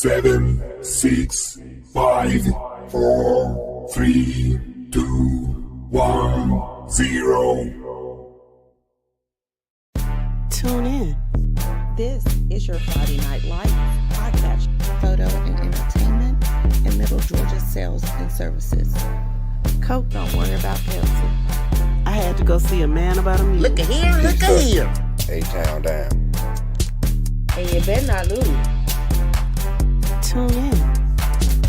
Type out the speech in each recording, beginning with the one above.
7, 6, 5, 4, 3, 2, 1, 0. Tune in. This is your Friday Night Lights podcast, photo and entertainment in Middle Georgia sales and services. Coke, don't worry about Pepsi. I had to go see a man about a meeting. Look at here, look at here. A-Town down. And you better not lose. Tune in.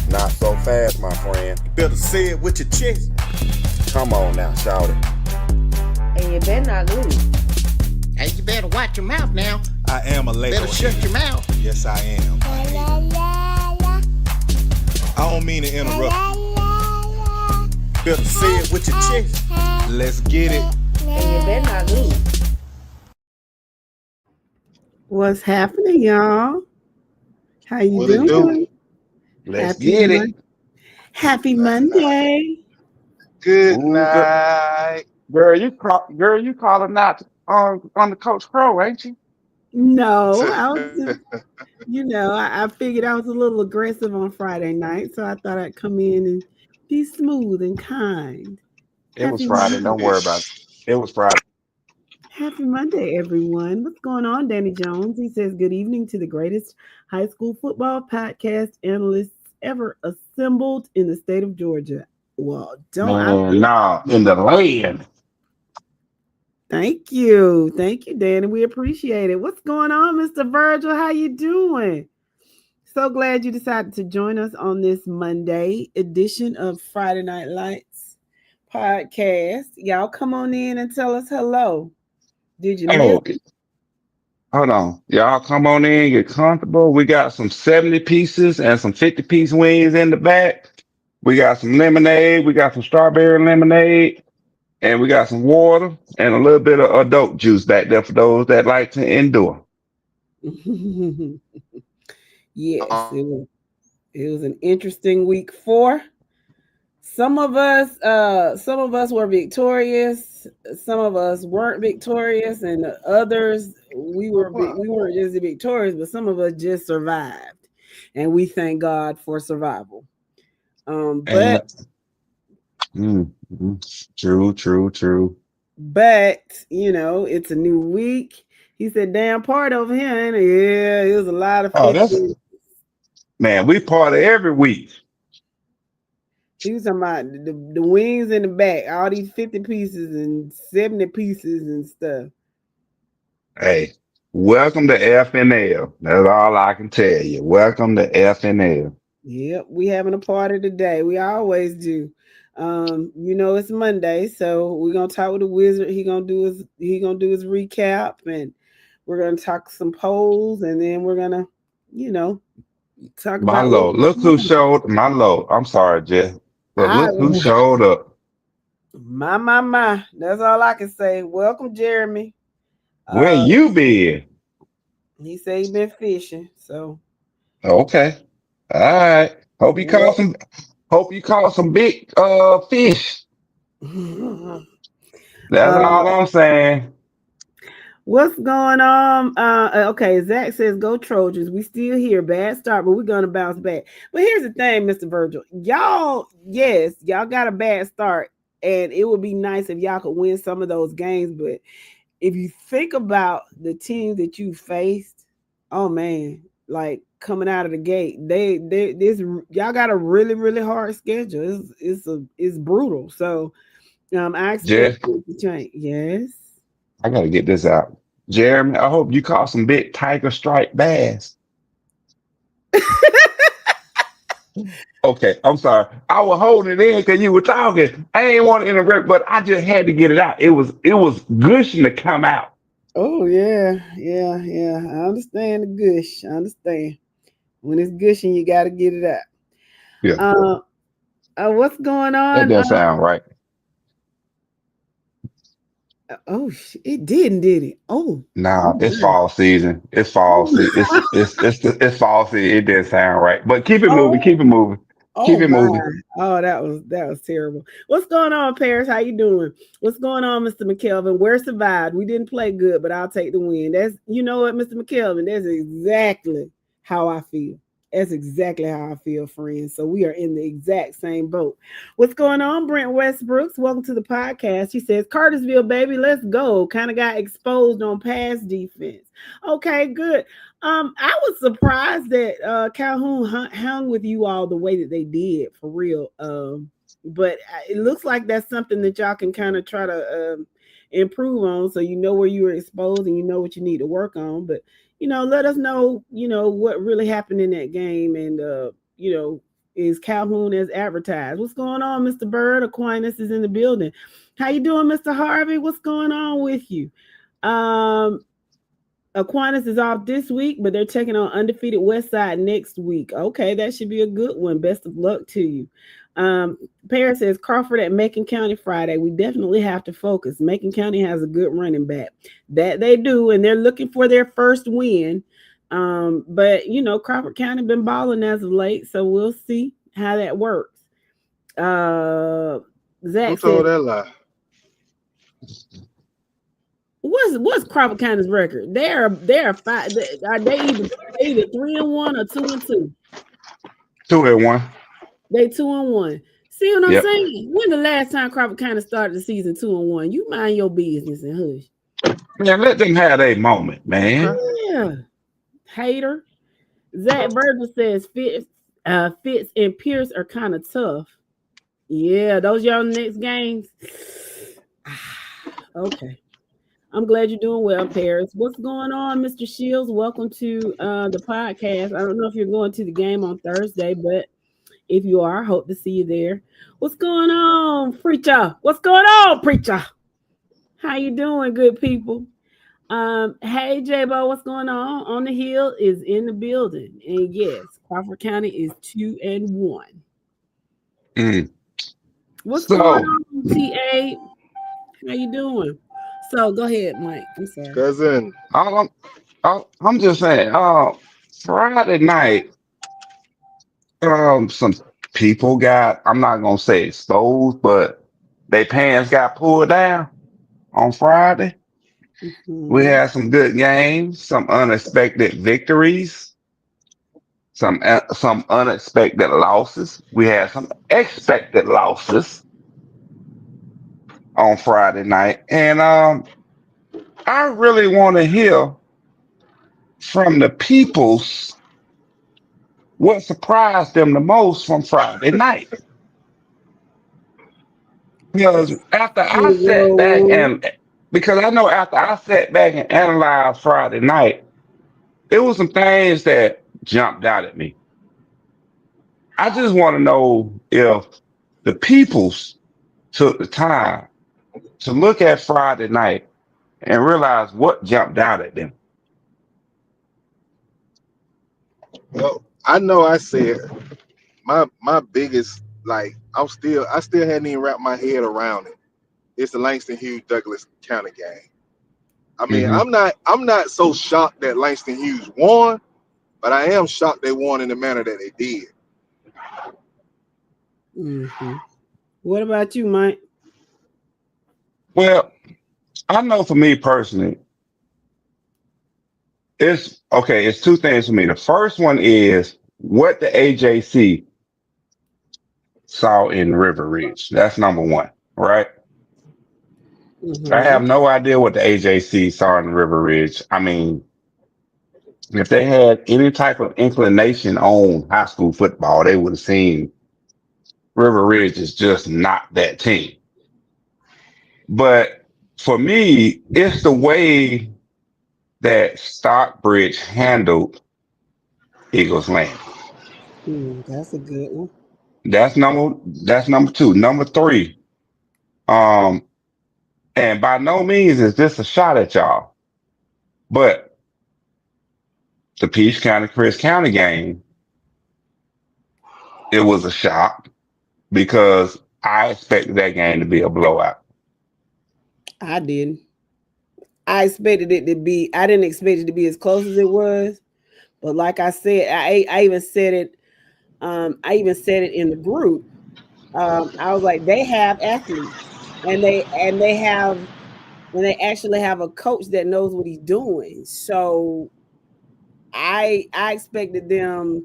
Not so fast, my friend. You better say it with your chest. Come on now, shout it. And you better not lose. Hey, you better watch your mouth now. I am a lady. Better shut your mouth. Yes, I am. I don't mean to interrupt. Better say it with your chest. Let's get it. And you better not lose. What's happening, y'all? How you What it doing? do? Let's get it. Happy Monday. Good Ooh, night. Girl, you calling out on the Coach Crow, ain't you? No, I was just, I figured I was a little aggressive on Friday night, so I thought I'd come in and be smooth and kind. It was Happy Friday. Monday. Don't worry about it. It was Friday. Happy Monday, everyone. What's going on, Danny Jones? He says, good evening to the greatest high school football podcast analysts ever assembled in the state of Georgia. Well, No, in the land. Thank you. Thank you, Danny. We appreciate it. What's going on, Mr. Virgil? How you doing? So glad you decided to join us on this Monday edition of Friday Night Lights podcast. Y'all come on in and tell us hello. Did you miss? Hold on. Y'all come on in, get comfortable. We got some 70 pieces and some 50-piece wings in the back. We got some lemonade. We got some strawberry lemonade. And we got some water and a little bit of adult juice back there for those that like to endure. Yes, it was an interesting week 4. Some of us were victorious. Some of us weren't victorious, and the others we weren't just victorious, but some of us just survived, and we thank God for survival. But True. But it's a new week. He said, "Damn party over here, ain't it?" Yeah, it was a lot of. Man, we party every week. He was talking about the wings in the back, all these 50 pieces and 70 pieces and stuff. Hey, welcome to FNL. That's all I can tell you. Welcome to FNL. Yep, we having a party today. We always do. It's Monday, so we're gonna talk with the wizard. He gonna do his recap, and we're gonna talk some polls, and then we're gonna, talk My about Lord, look who showed my Lord. I'm sorry, Jeff. But look who showed up. My. That's all I can say. Welcome, Jeremy. Where you been? He said he been fishing. So okay. All right. Hope you caught some big fish. That's all I'm saying. What's going on? Okay, Zach says, go Trojans. We still here. Bad start, but we're going to bounce back. But here's the thing, Mr. Virgil. Y'all got a bad start, and it would be nice if y'all could win some of those games. But if you think about the teams that you faced, oh, man, like coming out of the gate, y'all got a really, really hard schedule. It's brutal. So I expect it to change. Yes. I gotta get this out. Jeremy, I hope you caught some big tiger stripe bass. Okay, I'm sorry. I was holding it in because you were talking. I ain't want to interrupt, but I just had to get it out. It was gushing to come out. Oh yeah. I understand the gush. I understand. When it's gushing, you got to get it out. Yeah. What's going on? That doesn't sound right. Oh, it didn't, did it? Oh, nah, it's fall season. It's fall season. It's fall season. It didn't sound right, but keep it moving. Keep it moving. Keep it moving. Oh, that was terrible. What's going on, Paris? How you doing? What's going on, Mr. McKelvin? We're survived. We didn't play good, but I'll take the win. That's, you know what, Mr. McKelvin? That's exactly how I feel. That's exactly how I feel, friends. So we are in the exact same boat. What's going on, Brent Westbrooks? Welcome to the podcast. He says, Cartersville, baby, let's go. Kind of got exposed on pass defense. Okay, good. I was surprised that Calhoun hung with you all the way that they did, for real. But it looks like that's something that y'all can kind of try to improve on, so you know where you were exposed and you know what you need to work on. But let us know, what really happened in that game, and is Calhoun as advertised? What's going on, Mr. Bird? Aquinas is in the building. How you doing, Mr. Harvey? What's going on with you? Aquinas is off this week, but they're taking on undefeated Westside next week. Okay, that should be a good one. Best of luck to you. Paris says Crawford at Macon County Friday. We definitely have to focus. Macon County has a good running back. That they do, and they're looking for their first win. But Crawford County been balling as of late, so we'll see how that works. Zach Who told that lie? What's Crawford County's record? They're five. Are they either 3-1 or 2-2? 2-1. They 2-1. See what I'm Yep. saying? When the last time Crawford County started the season 2-1? You mind your business and hush. Man, let them have a moment, man. Yeah, hater. Zach Virgil says Fitz and Pierce are kind of tough. Yeah, those y'all next games. Okay. I'm glad you're doing well, Paris. What's going on, Mr. Shields? Welcome to the podcast. I don't know if you're going to the game on Thursday, but if you are, I hope to see you there. What's going on, preacher? What's going on, preacher? How you doing, good people? Hey, J-Bo, what's going on? On the Hill is in the building. And yes, Crawford County is 2-1. What's going on, TA? How you doing? So go ahead, Mike. I'm sorry. Cousin. I'm just saying, Friday night, some people got, I'm not gonna say exposed, but their pants got pulled down on Friday. Mm-hmm. We had some good games, some unexpected victories, some unexpected losses. We had some expected losses on Friday night, and I really want to hear from the peoples what surprised them the most from Friday night. Because after I sat back and because I know after I sat back and analyzed Friday night, there was some things that jumped out at me. I just want to know if the peoples took the time to look at Friday night and realize what jumped out at them. Well, I know I said my biggest, like, I still hadn't even wrapped my head around it. It's the Langston Hughes Douglas County game. I mean, I'm not so shocked that Langston Hughes won, but I am shocked they won in the manner that they did. Mm-hmm. What about you, Mike? Well, I know for me personally, it's okay. It's two things for me. The first one is what the AJC saw in River Ridge. That's number one, right? Mm-hmm. I have no idea what the AJC saw in River Ridge. I mean, if they had any type of inclination on high school football, they would have seen River Ridge is just not that team. But for me, it's the way that Stockbridge handled Eagles Land. That's a good one. That's number two. Number three, and by no means is this a shot at y'all, but the Peach County Chris County game, it was a shock because I expected that game to be a blowout. I didn't. I expected it to be. I didn't expect it to be as close as it was, but like I said, I even said it. I even said it in the group. I was like, they have athletes, and they actually have a coach that knows what he's doing. So I expected them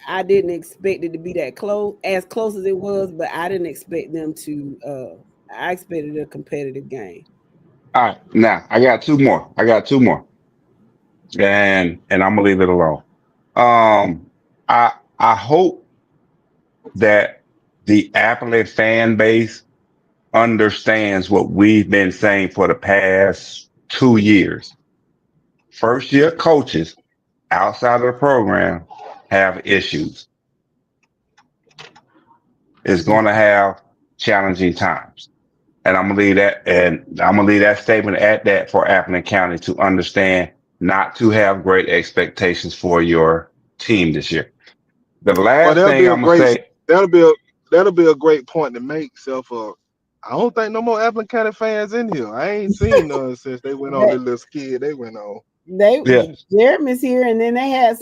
I didn't expect it to be that close, as close as it was, but I didn't expect them to. I expected a competitive game. All right, now I got two more. And I'm gonna leave it alone. Um, I hope that the Applet fan base understands what we've been saying for the past 2 years. First year coaches outside of the program have issues. Is going to have challenging times. And I'm gonna leave that statement at that for Appleton County to understand not to have great expectations for your team this year. The Well, last thing I'm gonna say, that'll be a that'll be a great point to make. I don't think no more Appleton County fans in here. I ain't seen none since they went on They this little skid they went on. they yeah, Jeremy's here, and then they had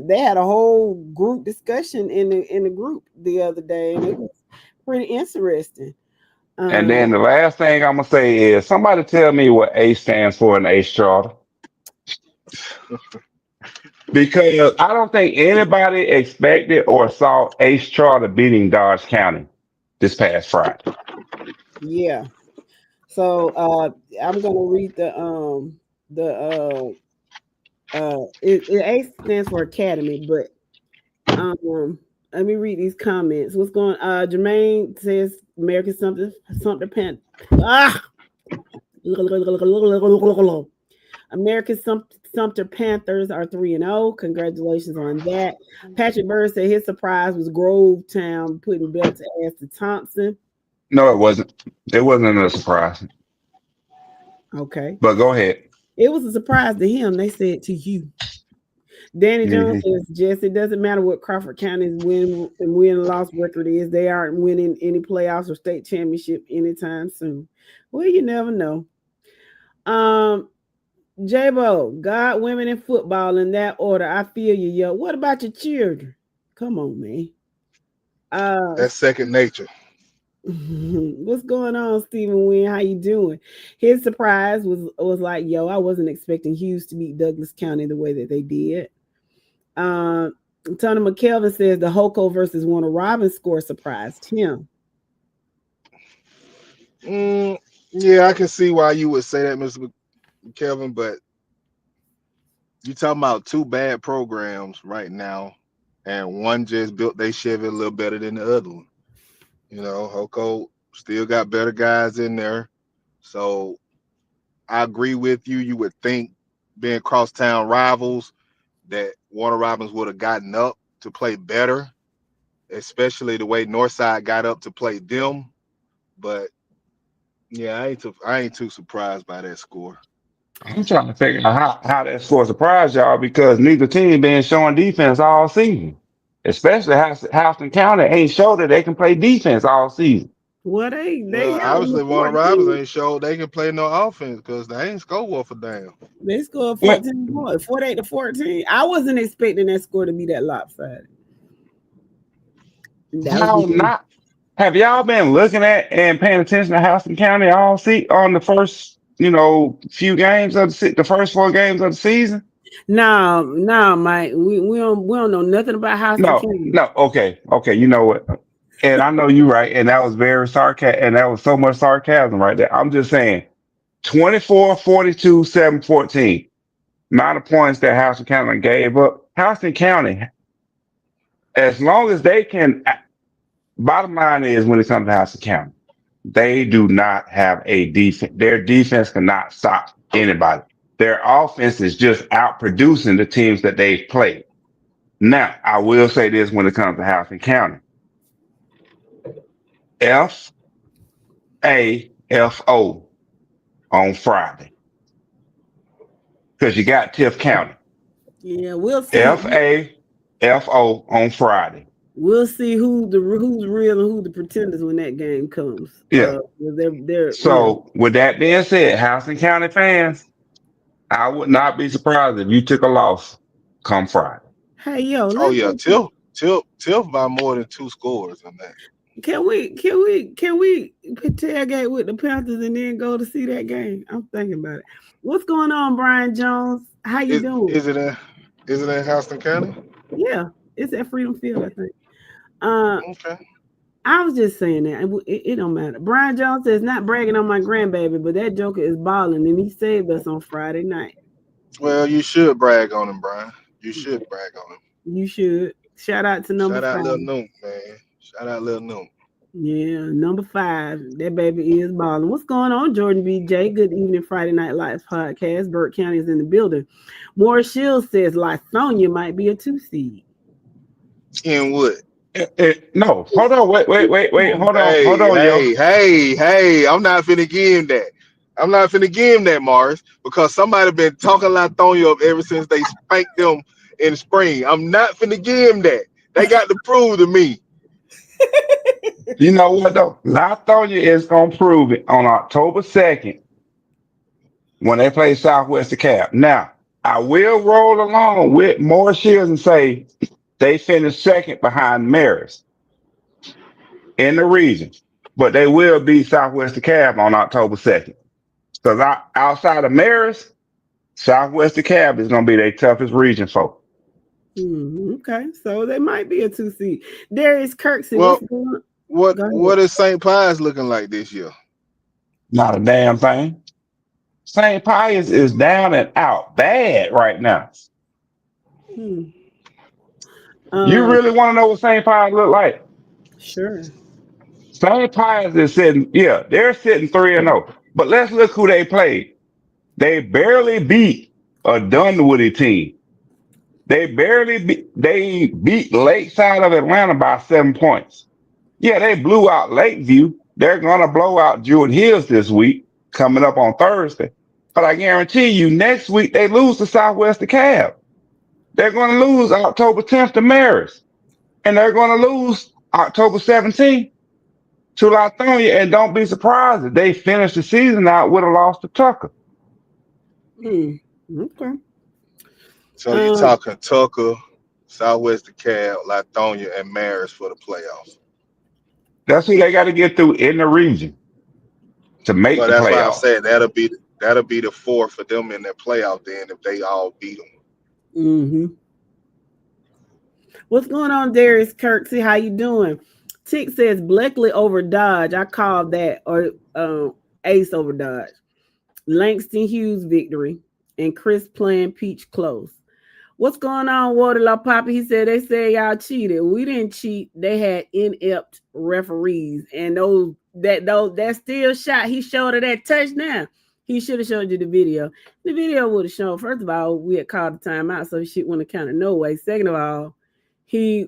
they had a whole group discussion in the group the other day, and it was pretty interesting. and Um, then the last thing I'm gonna say is somebody tell me what ACE stands for in ACE Charter. Because I don't think anybody expected or saw Ace Charter beating Dodge County this past Friday. yeah. So I'm gonna read the A stands for Academy, but let me read these comments. What's going Jermaine says American something Pan American Sumter Panthers are 3-0. Congratulations on that. Patrick Bird said his surprise was Grovetown putting belt to ass to Thompson. No, it wasn't. It wasn't a surprise. Okay. But go ahead. It was a surprise to him. They said to you. Danny Jones Mm-hmm. says, Jess, it doesn't matter what Crawford County's win loss record is. They aren't winning any playoffs or state championship anytime soon. Well, you never know. J-Bo, God, women, and football in that order. I feel you, yo. What about your children? Come on, man. That's second nature. What's going on, Stephen Wynn? How you doing? His surprise was like, yo, I wasn't expecting Hughes to beat Douglas County the way that they did. Tony McKelvin says the Hoko versus Warner Robins score surprised him. Yeah, I can see why you would say that, Mr. Kelvin, but you're talking about two bad programs right now, and one just built their Chevy a little better than the other one. You know, Hoko still got better guys in there. So I agree with you. You would think being crosstown rivals that Warner Robins would have gotten up to play better, especially the way Northside got up to play them. But yeah, I ain't too surprised by that score. I'm trying to figure out how that score surprised y'all because neither team been showing defense all season. Especially Houston County ain't showed that they can play defense all season. Well, they Well, held them obviously to Warner Robins 14. ain't showed they can play no offense because they ain't score worth a damn. They scored What? 14 points, 48 to 14. I wasn't expecting that score to be that lopsided. That was How me. not? Have y'all been looking at and paying attention to Houston County all on the first, few games of the first 4 games of the season? No, Mike. We don't know nothing about Houston No, County. no. Okay. You know what? And I know you're right. And that was very sarcastic. And that was so much sarcasm right there. I'm just saying 24, 42, 7, 14. Amount of points that Houston County gave up. Houston County, as long as they can, bottom line is when it comes to Houston County, they do not have a defense. Their defense cannot stop anybody. Their offense is just out producing the teams that they've played. Now, I will say this when it comes to Houston County. FAFO on Friday. Because you got Tiff County. Yeah, we'll see. FAFO on Friday. We'll see who's real and who the pretenders when that game comes. Yeah. They're So with that being said, Houston County fans, I would not be surprised if you took a loss come Friday. Hey yo, Oh let's yeah, go. Tiff by more than 2 scores on that. Can we tailgate with the Panthers and then go to see that game? I'm thinking about it. What's going on, Brian Jones? How you doing? Is Is it in Houston County? Yeah, it's at Freedom Field, I think. Okay. I was just saying that it don't matter. Brian Jones says not bragging on my grandbaby, but that joker is balling, and he saved us on Friday night. Well, you should brag on him, Brian. You should brag on him. You should. Shout out to number Shout out 5. Lil Noom, man. Shout out Lil Noom. Yeah, number 5. That baby is balling. What's going on, Jordan BJ? Good evening, Friday Night Lights podcast. Burke County is in the building. Morris Shields says Lithonia might be a 2 seed. In what? No, hold on, wait, hold on, yo. Hey, I'm not finna give him that. I'm not finna give him that, Morris, because somebody been talking Lithonia up ever since they spanked them in spring. I'm not finna give him that. They got to prove to me. You know what though? Lithonia is gonna prove it on October 2nd when they play Southwest DeKalb. Now, I will roll along with more Shields and say they finished second behind Marist in the region, but they will beat Southwest DeKalb on October 2nd. Because outside of Marist, Southwest DeKalb is going to be their toughest region folk. Okay, so they might be a 2 seed. Darius Kirksey, Well, what's going on? what is St. Pius looking like this year? Not a damn thing. St. Pius is down and out bad right now. You really want to know what St. Pius look like? Sure. St. Pius is sitting, yeah, they're sitting 3-0. But let's look who they played. They barely beat a Dunwoody team. They beat Lakeside of Atlanta by 7 points. Yeah, they blew out Lakeview. They're gonna blow out Jewett Hills this week, coming up on Thursday. But I guarantee you, next week they lose to Southwest DeKalb. They're gonna lose October 10th to Marist. And they're gonna lose October 17th to Lithonia. And don't be surprised if they finish the season out with a loss to Tucker. Okay. So you're talking Tucker, Southwest DeKalb, Lithonia, and Marist for the playoffs. That's who they got to get through in the region to make Well, the that's why I playoffs. said that'll be the 4 for them in their playoff then if they all beat them. What's going on, Darius Kirksey? How you doing? Tick says Blakely over Dodge. I called that, or Ace over Dodge. Langston Hughes victory, and Chris playing Peach close. What's going on, Waterloo Poppy? He said they said y'all cheated. We didn't cheat. They had inept referees, and that still shot. He showed her that touchdown. He should have showed you the video. The video would have shown. First of all, we had called the timeout, so shit wouldn't have counted no way. Second of all, he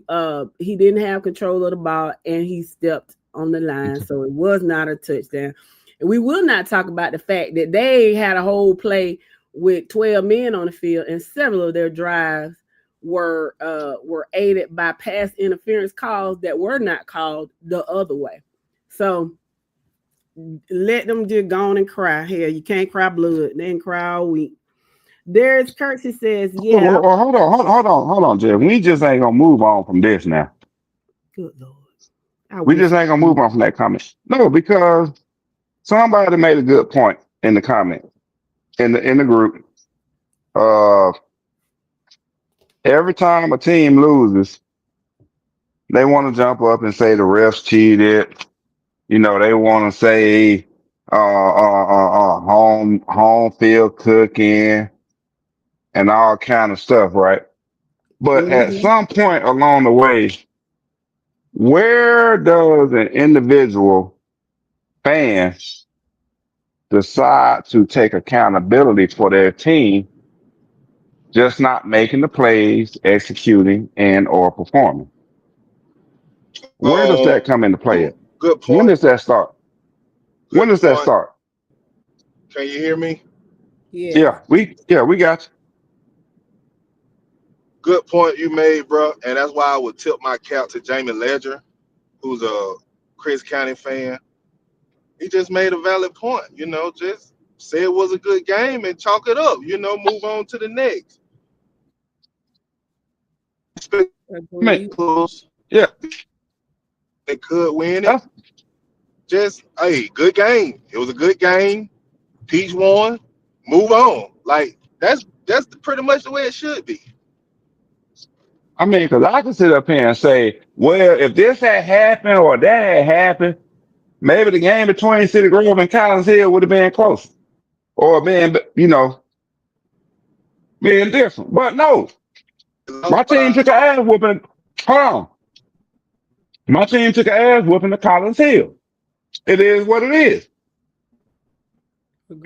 didn't have control of the ball, and he stepped on the line, so it was not a touchdown. And we will not talk about the fact that they had a whole play with 12 men on the field, and several of their drives were aided by pass interference calls that were not called the other way. So let them just go on and cry. Hell, you can't cry blood. They didn't cry all week. Darius Kirksey says, yeah. Well, hold on, Jeff. We just ain't gonna move on from this now. Good Lord. We just ain't gonna move on from that comment. No, because somebody made a good point in the comment in the group. Every time a team loses, they want to jump up and say the refs cheated. You know, they want to say home field cooking and all kind of stuff, right? But at some point along the way, where does an individual fan decide to take accountability for their team just not making the plays, executing, and or performing? Where does that come into play? Good point. When does that start? When does that start? Can you hear me? Yeah, we got you. Good point you made, bro. And that's why I would tip my cap to Jamie Ledger, who's a Chris County fan. He just made a valid point, you know, just say it was a good game and chalk it up, you know, move on to the next. Yeah. They could win it. Just, hey, good game. It was a good game. Peach won. Move on. Like, that's pretty much the way it should be. I mean, because I can sit up here and say, well, if this had happened or that had happened, maybe the game between City Grove and Collins Hill would have been close or been, being different. But no, Lost my team by took an ass whooping. Hold on. My team took an ass whooping to Collins Hill. It is what it is.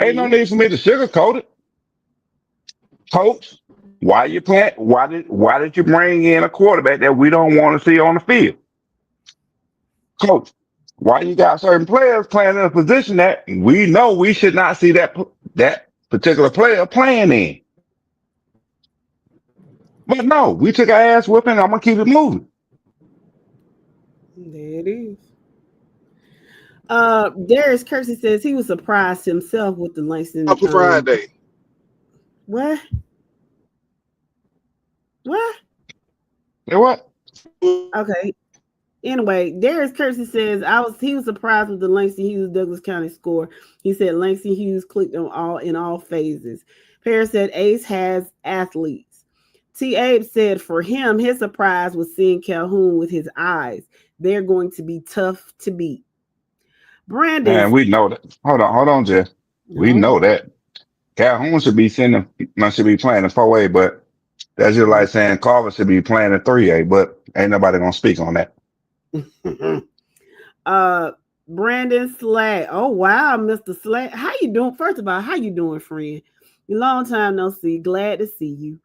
Ain't no Agreed. need for me to sugarcoat it. Coach, why did you bring in a quarterback that we don't want to see on the field? Coach, why you got certain players playing in a position that we know we should not see that particular player playing in? But no, we took our ass whooping. I'm gonna keep it moving. There it is. Darius Kersey says he was surprised himself with the Langston. for Friday. What? What? You know what? Okay. Anyway, Darius Kersey says he was surprised with the Langston Hughes Douglas County score. He said Langston Hughes clicked on in all phases. Paris said Ace has athletes. T. Abe said for him, his surprise was seeing Calhoun with his eyes. They're going to be tough to beat. Man, Brandon. we know that. Hold on, Jeff. We Hold know on. that. Calhoun should be playing in 4A, but that's just like saying Carver should be playing in 3A, but ain't nobody gonna speak on that. Brandon Slack. Oh wow, Mr. Slack. How you doing? First of all, how you doing, friend? Long time no see. Glad to see you.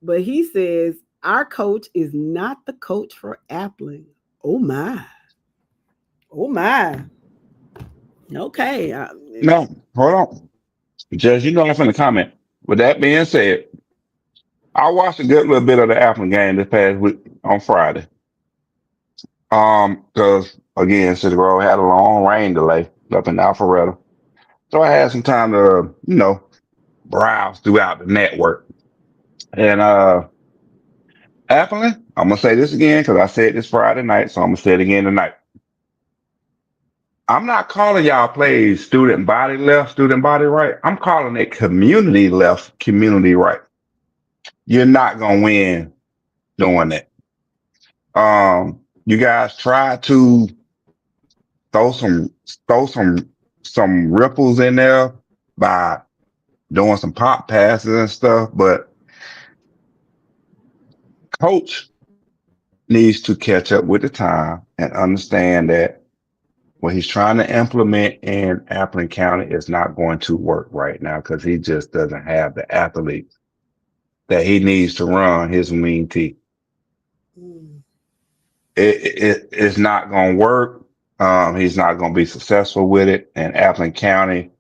But he says our coach is not the coach for Appling. Oh my. Oh my. Okay. No, hold on. Judge, you know I'm finna comment. With that being said, I watched a good little bit of the Apple game this past week on Friday. Because again, City Grove had a long rain delay up in Alpharetta. So I had some time to, browse throughout the network. And Appling, I'm gonna say this again because I said this Friday night, so I'm gonna say it again tonight. I'm not calling y'all plays student body left, student body right. I'm calling it community left, community right. You're not gonna win doing that. You guys try to throw some throw some some ripples in there by doing some pop passes and stuff, but coach needs to catch up with the time and understand that what he's trying to implement in Appling County is not going to work right now because he just doesn't have the athletes that he needs to run his wing team. It's not going to work. He's not going to be successful with it. And Appling County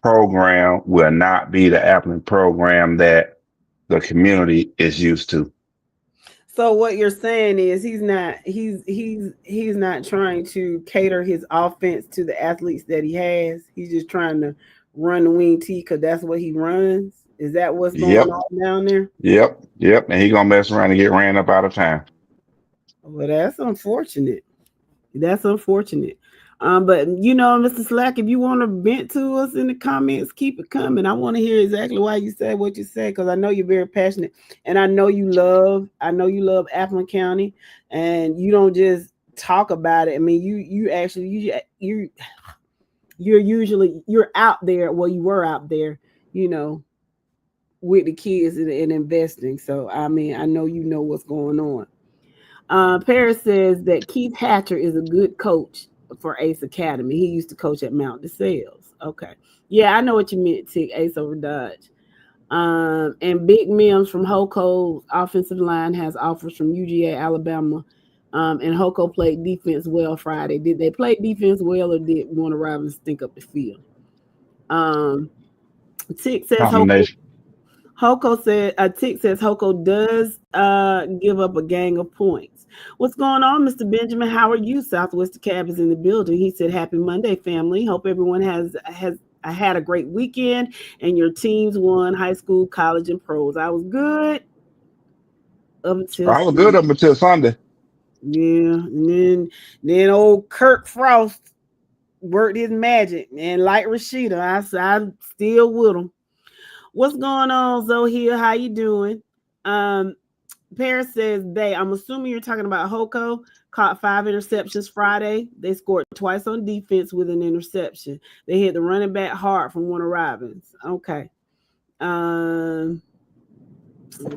program will not be the Appling program that the community is used to. So what you're saying is he's not trying to cater his offense to the athletes that he has. He's just trying to run the wing T because that's what he runs. Is that what's going Yep, on down there? yep. And he's going to mess around and get ran up out of town. Well, that's unfortunate. That's unfortunate. But Mr. Slack, if you want to vent to us in the comments, keep it coming. I want to hear exactly why you said what you said because I know you're very passionate, and I know you love Appling County, and you don't just talk about it. I mean, you're out there. Well, you were out there, with the kids and investing. So I mean, I know you know what's going on. Paris says that Keith Hatcher is a good coach for Ace Academy. He used to coach at Mount DeSales. Okay. Yeah, I know what you meant, Tick. Ace over Dodge. And Big Mims from Hoco's offensive line has offers from UGA, Alabama. And Hoco played defense well Friday. Did they play defense well or did Warner Robins stink up the field? Tick says Hoco Combination. Tick says Hoco does give up a gang of points. What's going on, Mr. Benjamin? How are you? Southwest Cab is in the building. He said, "Happy Monday, family. Hope everyone has had a great weekend and your teams won high school, college, and pros. I was good up until I was good Sunday. up until Sunday. Yeah, and then old Kirk Frost worked his magic, and like Rashida, I still with him. What's going on, Zoe here? How you doing? Paris says I'm assuming you're talking about Hoko, caught 5 interceptions Friday. They scored twice on defense with an interception. They hit the running back hard from Warner Robins. Okay.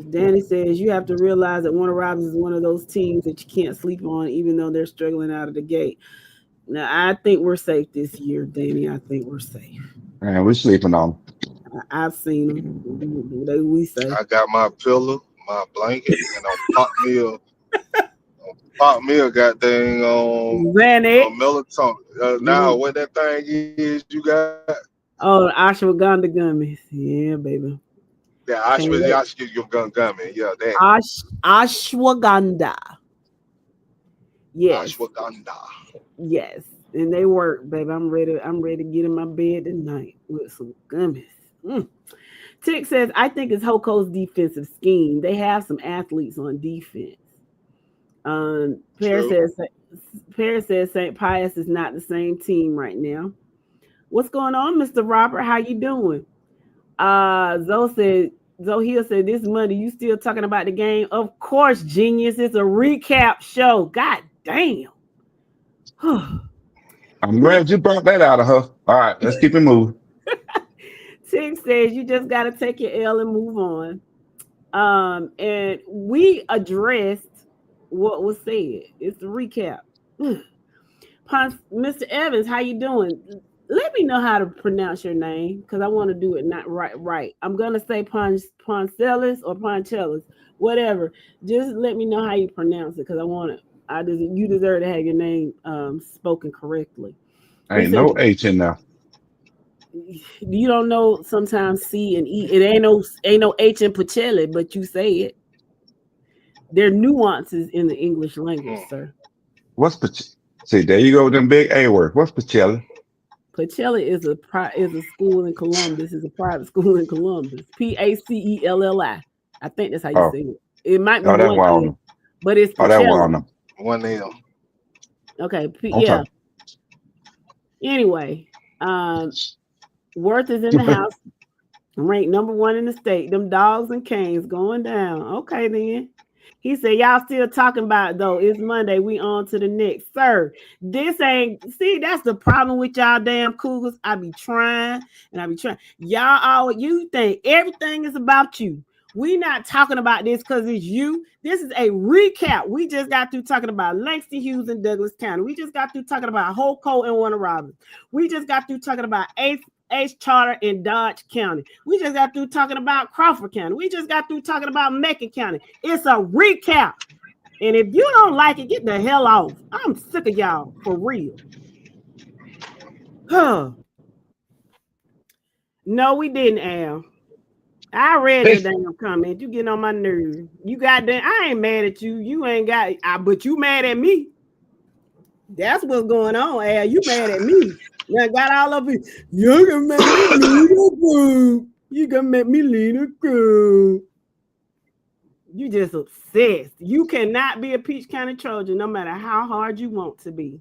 Danny says you have to realize that Warner Robins is one of those teams that you can't sleep on, even though they're struggling out of the gate. Now, I think we're safe this year, Danny. I think we're safe. Man, we're sleeping on. I've seen them. We say. I got my pillow, my blanket, and Pop Mill got thing on melatonin. Now what that thing is you got? Oh, ashwagandha gummies. Yeah, baby. Yeah, ashwagandha gummy. Yeah, that. Ashwagandha. Yes. Ashwagandha. Yes. And they work, baby. I'm ready to get in my bed tonight with some gummies. Tick says, I think it's Hoko's defensive scheme. They have some athletes on defense. Paris says St. Pius is not the same team right now. What's going on, Mr. Robert? How you doing? Zoe Hill said, this Monday, you still talking about the game? Of course, genius. It's a recap show. God damn. I'm glad you brought that out of her. All right, let's keep it moving. Tick says you just got to take your L and move on. And we addressed what was said. It's a recap. Mr. Evans, how you doing? Let me know how to pronounce your name because I want to do it not right. I'm gonna say Poncelis or Poncellis, whatever. Just let me know how you pronounce it because you deserve to have your name spoken correctly. Ain't no H in there. You don't know sometimes C and E. It ain't no H in Pacelli, but you say it. There are nuances in the English language, sir. What's Pacelli? See, there you go with them big A words. What's Pacelli? Pacelli is a school in Columbus. It's a private school in Columbus. Pacelli. I think that's how you say it. It might be one L, but it's Pacelli. One L. Okay. Yeah. Anyway, Worth is in the house, ranked number 1 in the state. Them dogs and canes going down. Okay, then. He said, y'all still talking about it, though. It's Monday. We on to the next. Sir, this ain't... See, that's the problem with y'all damn Cougars. I be trying. You think everything is about you. We not talking about this because it's you. This is a recap. We just got through talking about Langston Hughes and Douglas County. We just got through talking about Holco and Warner Robins. We just got through talking about Ace Charter in Dodge County. We just got through talking about Crawford County. We just got through talking about Macon County. It's a recap. And if you don't like it, get the hell off. I'm sick of y'all, for real. No, we didn't, Al. I read the damn comment. You getting on my nerves. You got that. I ain't mad at you. You ain't got but you mad at me. That's what's going on, Al. You mad at me. I got all of it. You can make me lean a group. You can make me lean a group. You just obsessed. You cannot be a Peach County Trojan no matter how hard you want to be.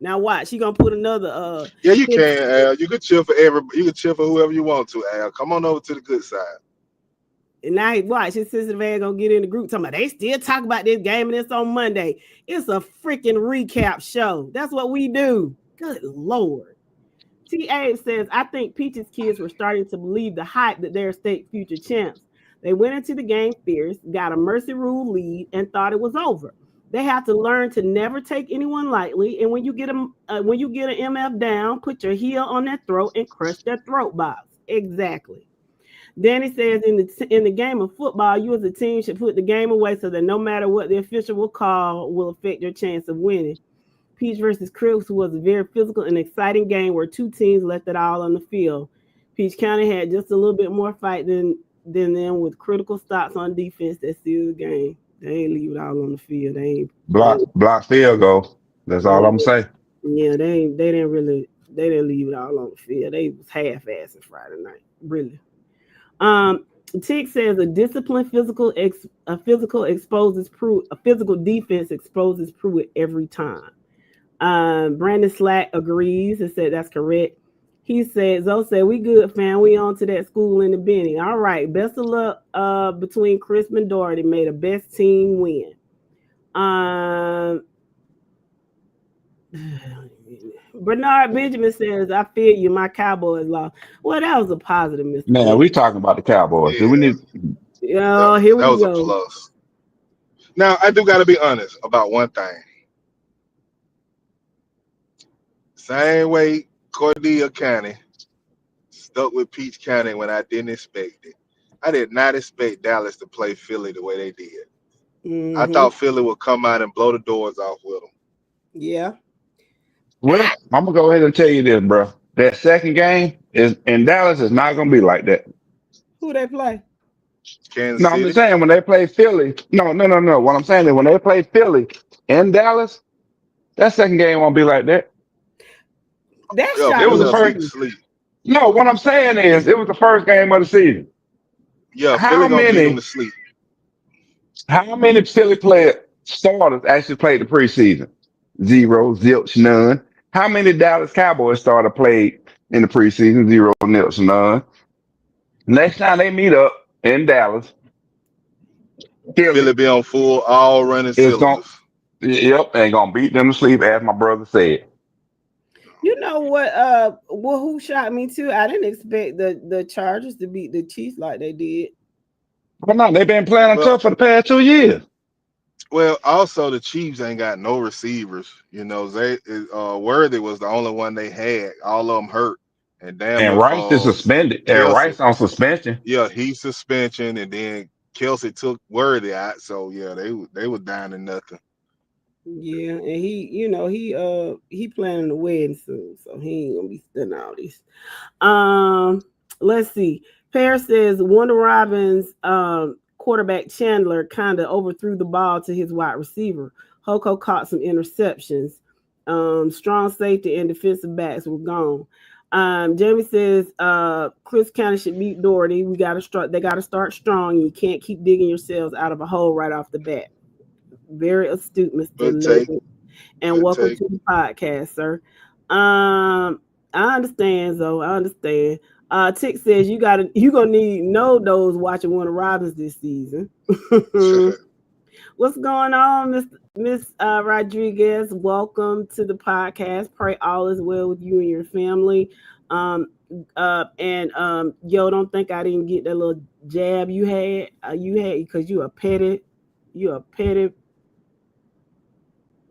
Now watch, she gonna put another Yeah, you can, Al. You can cheer for everybody. You can cheer for whoever you want to, Al. Come on over to the good side. And now watch, his sister man gonna get in the group talking about they still talk about this game and it's on Monday. It's a freaking recap show. That's what we do. Good Lord. T.A. says, I think Peach's kids were starting to believe the hype that they're state future champs. They went into the game fierce, got a mercy rule lead, and thought it was over. They have to learn to never take anyone lightly. And when you get an MF down, put your heel on their throat and crush their throat box. Exactly. Danny says in the game of football, you as a team should put the game away so that no matter what the official will call will affect your chance of winning. Peach versus Cribs was a very physical and exciting game where two teams left it all on the field. Peach County had just a little bit more fight than them with critical stops on defense that sealed the game. They ain't leave it all on the field. They ain't block field goal. That's all I'm saying. Yeah, they didn't leave it all on the field. They was half-assing Friday night, really. Tick says a disciplined physical defense exposes Pruitt every time. Brandon Slack agrees and said that's correct. He said, Zoe said, we good, fam. We on to that school in the Benny. All right. Best of luck between Chris and Doherty. May the best team win. Bernard Benjamin says, I feel you. My Cowboys lost. Well, that was a positive, Mr. Man, Benjamin. we talking about the Cowboys. Yeah, We need. Oh, here that we was a go. plus. Now I do got to be honest about one thing. Same way Cordelia County stuck with Peach County when I didn't expect it. I did not expect Dallas to play Philly the way they did. I thought Philly would come out and blow the doors off with them. Yeah. Well, I'm gonna go ahead and tell you this, bro. That second game is in Dallas is not gonna be like that. Who they play? Kansas No, I'm just City. saying when they play Philly. No. What I'm saying is when they play Philly in Dallas, that second game won't be like that. That Yo, It shot was me the Philly will beat first. the too. sleep. No, what I'm saying is it was the first game of the season. Yeah, How Philly gonna beat them to many? sleep. How many Philly player starters actually played the preseason? Zero, zilch, none. How many Dallas Cowboys starter played in the preseason? Zero, nilch, none. Next time they meet up in Dallas, Philly Philly be on full all running is going. cylinders. Yep, ain't gonna beat them to sleep, as my brother said. You know what? Well, who shot me too? I didn't expect the Chargers to beat the Chiefs like they did. But no, they've been playing Well, tough for the past 2 years. also the Chiefs ain't got no receivers. You know, Worthy was the only one they had. All of them hurt, and damn And near Rice is suspended. And Kelsey. Rice on suspension. Yeah, he's suspension, and then Kelsey took Worthy out. So yeah, they were down to nothing. Yeah, and he planning a wedding soon, so he ain't gonna be spending all this. Let's see. Paris says Wonder Robin's quarterback Chandler kind of overthrew the ball to his wide receiver. Hoko caught some interceptions. Strong safety and defensive backs were gone. Jamie says Chris County should beat Doherty. They gotta start strong. You can't keep digging yourselves out of a hole right off the bat. Very astute, Mr. Good take. And Good welcome take. to the podcast, sir. I understand, though. I understand. Tick says you gonna need those watching Warner Robins this season. What's going on, Miss Rodriguez? Welcome to the podcast. Pray all is well with you and your family. Yo, don't think I didn't get that little jab you had. Because you a petty.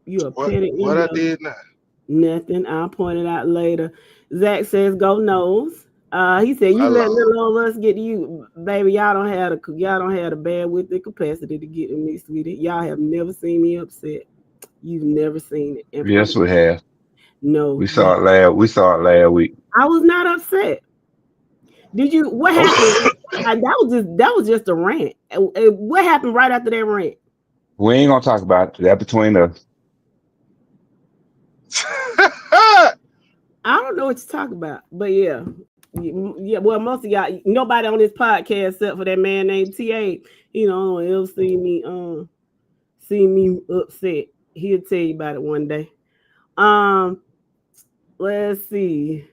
What I did now? Nothing. I'll point it out later. Zach says, "Go Nose." He said, "You let Hello. little old us get to you, baby. Y'all don't have the bandwidth and capacity to get to me, sweetie. Y'all have never seen me upset. You've never seen it. And Yes, we have. no, We saw it last week. I was not upset. Did you? What happened? That was just a rant. What happened right after that rant? We ain't gonna talk about it. That between us. I don't know what you're talking about, but yeah. Well, most of y'all, nobody on this podcast except for that man named TA, he'll see me upset. He'll tell you about it one day. Let's see.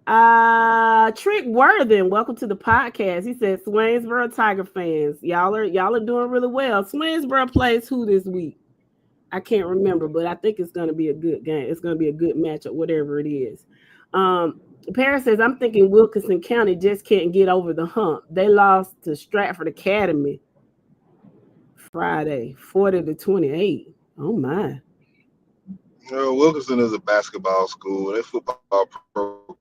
Trick Worthen, welcome to the podcast. He said, Swainsboro Tiger fans, y'all are doing really well. Swainsboro plays who this week? I can't remember, but I think it's going to be a good game. It's going to be a good matchup, whatever it is. Paris says, I'm thinking Wilkinson County just can't get over the hump. They lost to Stratford Academy Friday, 40-28. Oh, my. Wilkinson is a basketball school. Their football program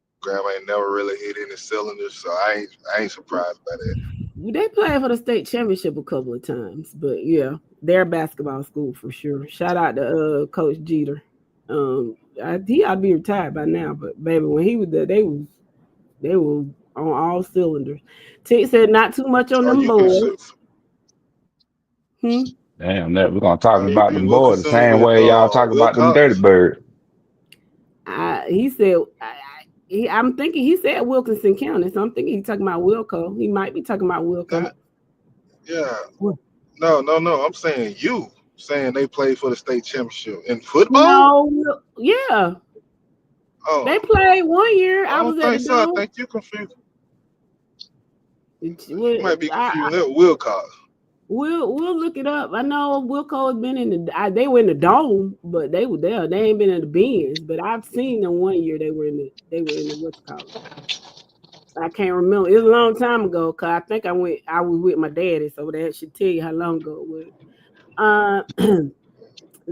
ain't never really hit any cylinders, so I ain't surprised by that. They played for the state championship a couple of times, but yeah, they're a basketball school for sure. Shout out to Coach Jeter. I'd be retired by now, but baby, when he was there, they were on all cylinders. Tick said not too much on them boys. Damn, that we're gonna talk about them boys the Wilkinson same with way y'all talk about them dirty Wilcox. birds. He said, I'm thinking he said Wilkinson County, so I'm thinking he's talking about Wilco. He might be talking about Wilco. Yeah. No. I'm saying saying they played for the state championship in football. No, yeah. Oh, They played 1 year. I I don't was at the think so. I Dome. think you confused. You might be confusing it with Wilcox. We'll look it up. I know Wilco has been in the. They were in the Dome, but they were there. They ain't been in the Benz. But I've seen them 1 year. They were in the what's it called. I can't remember. It was a long time ago. Cause I think I was with my daddy, so that should tell you how long ago it was.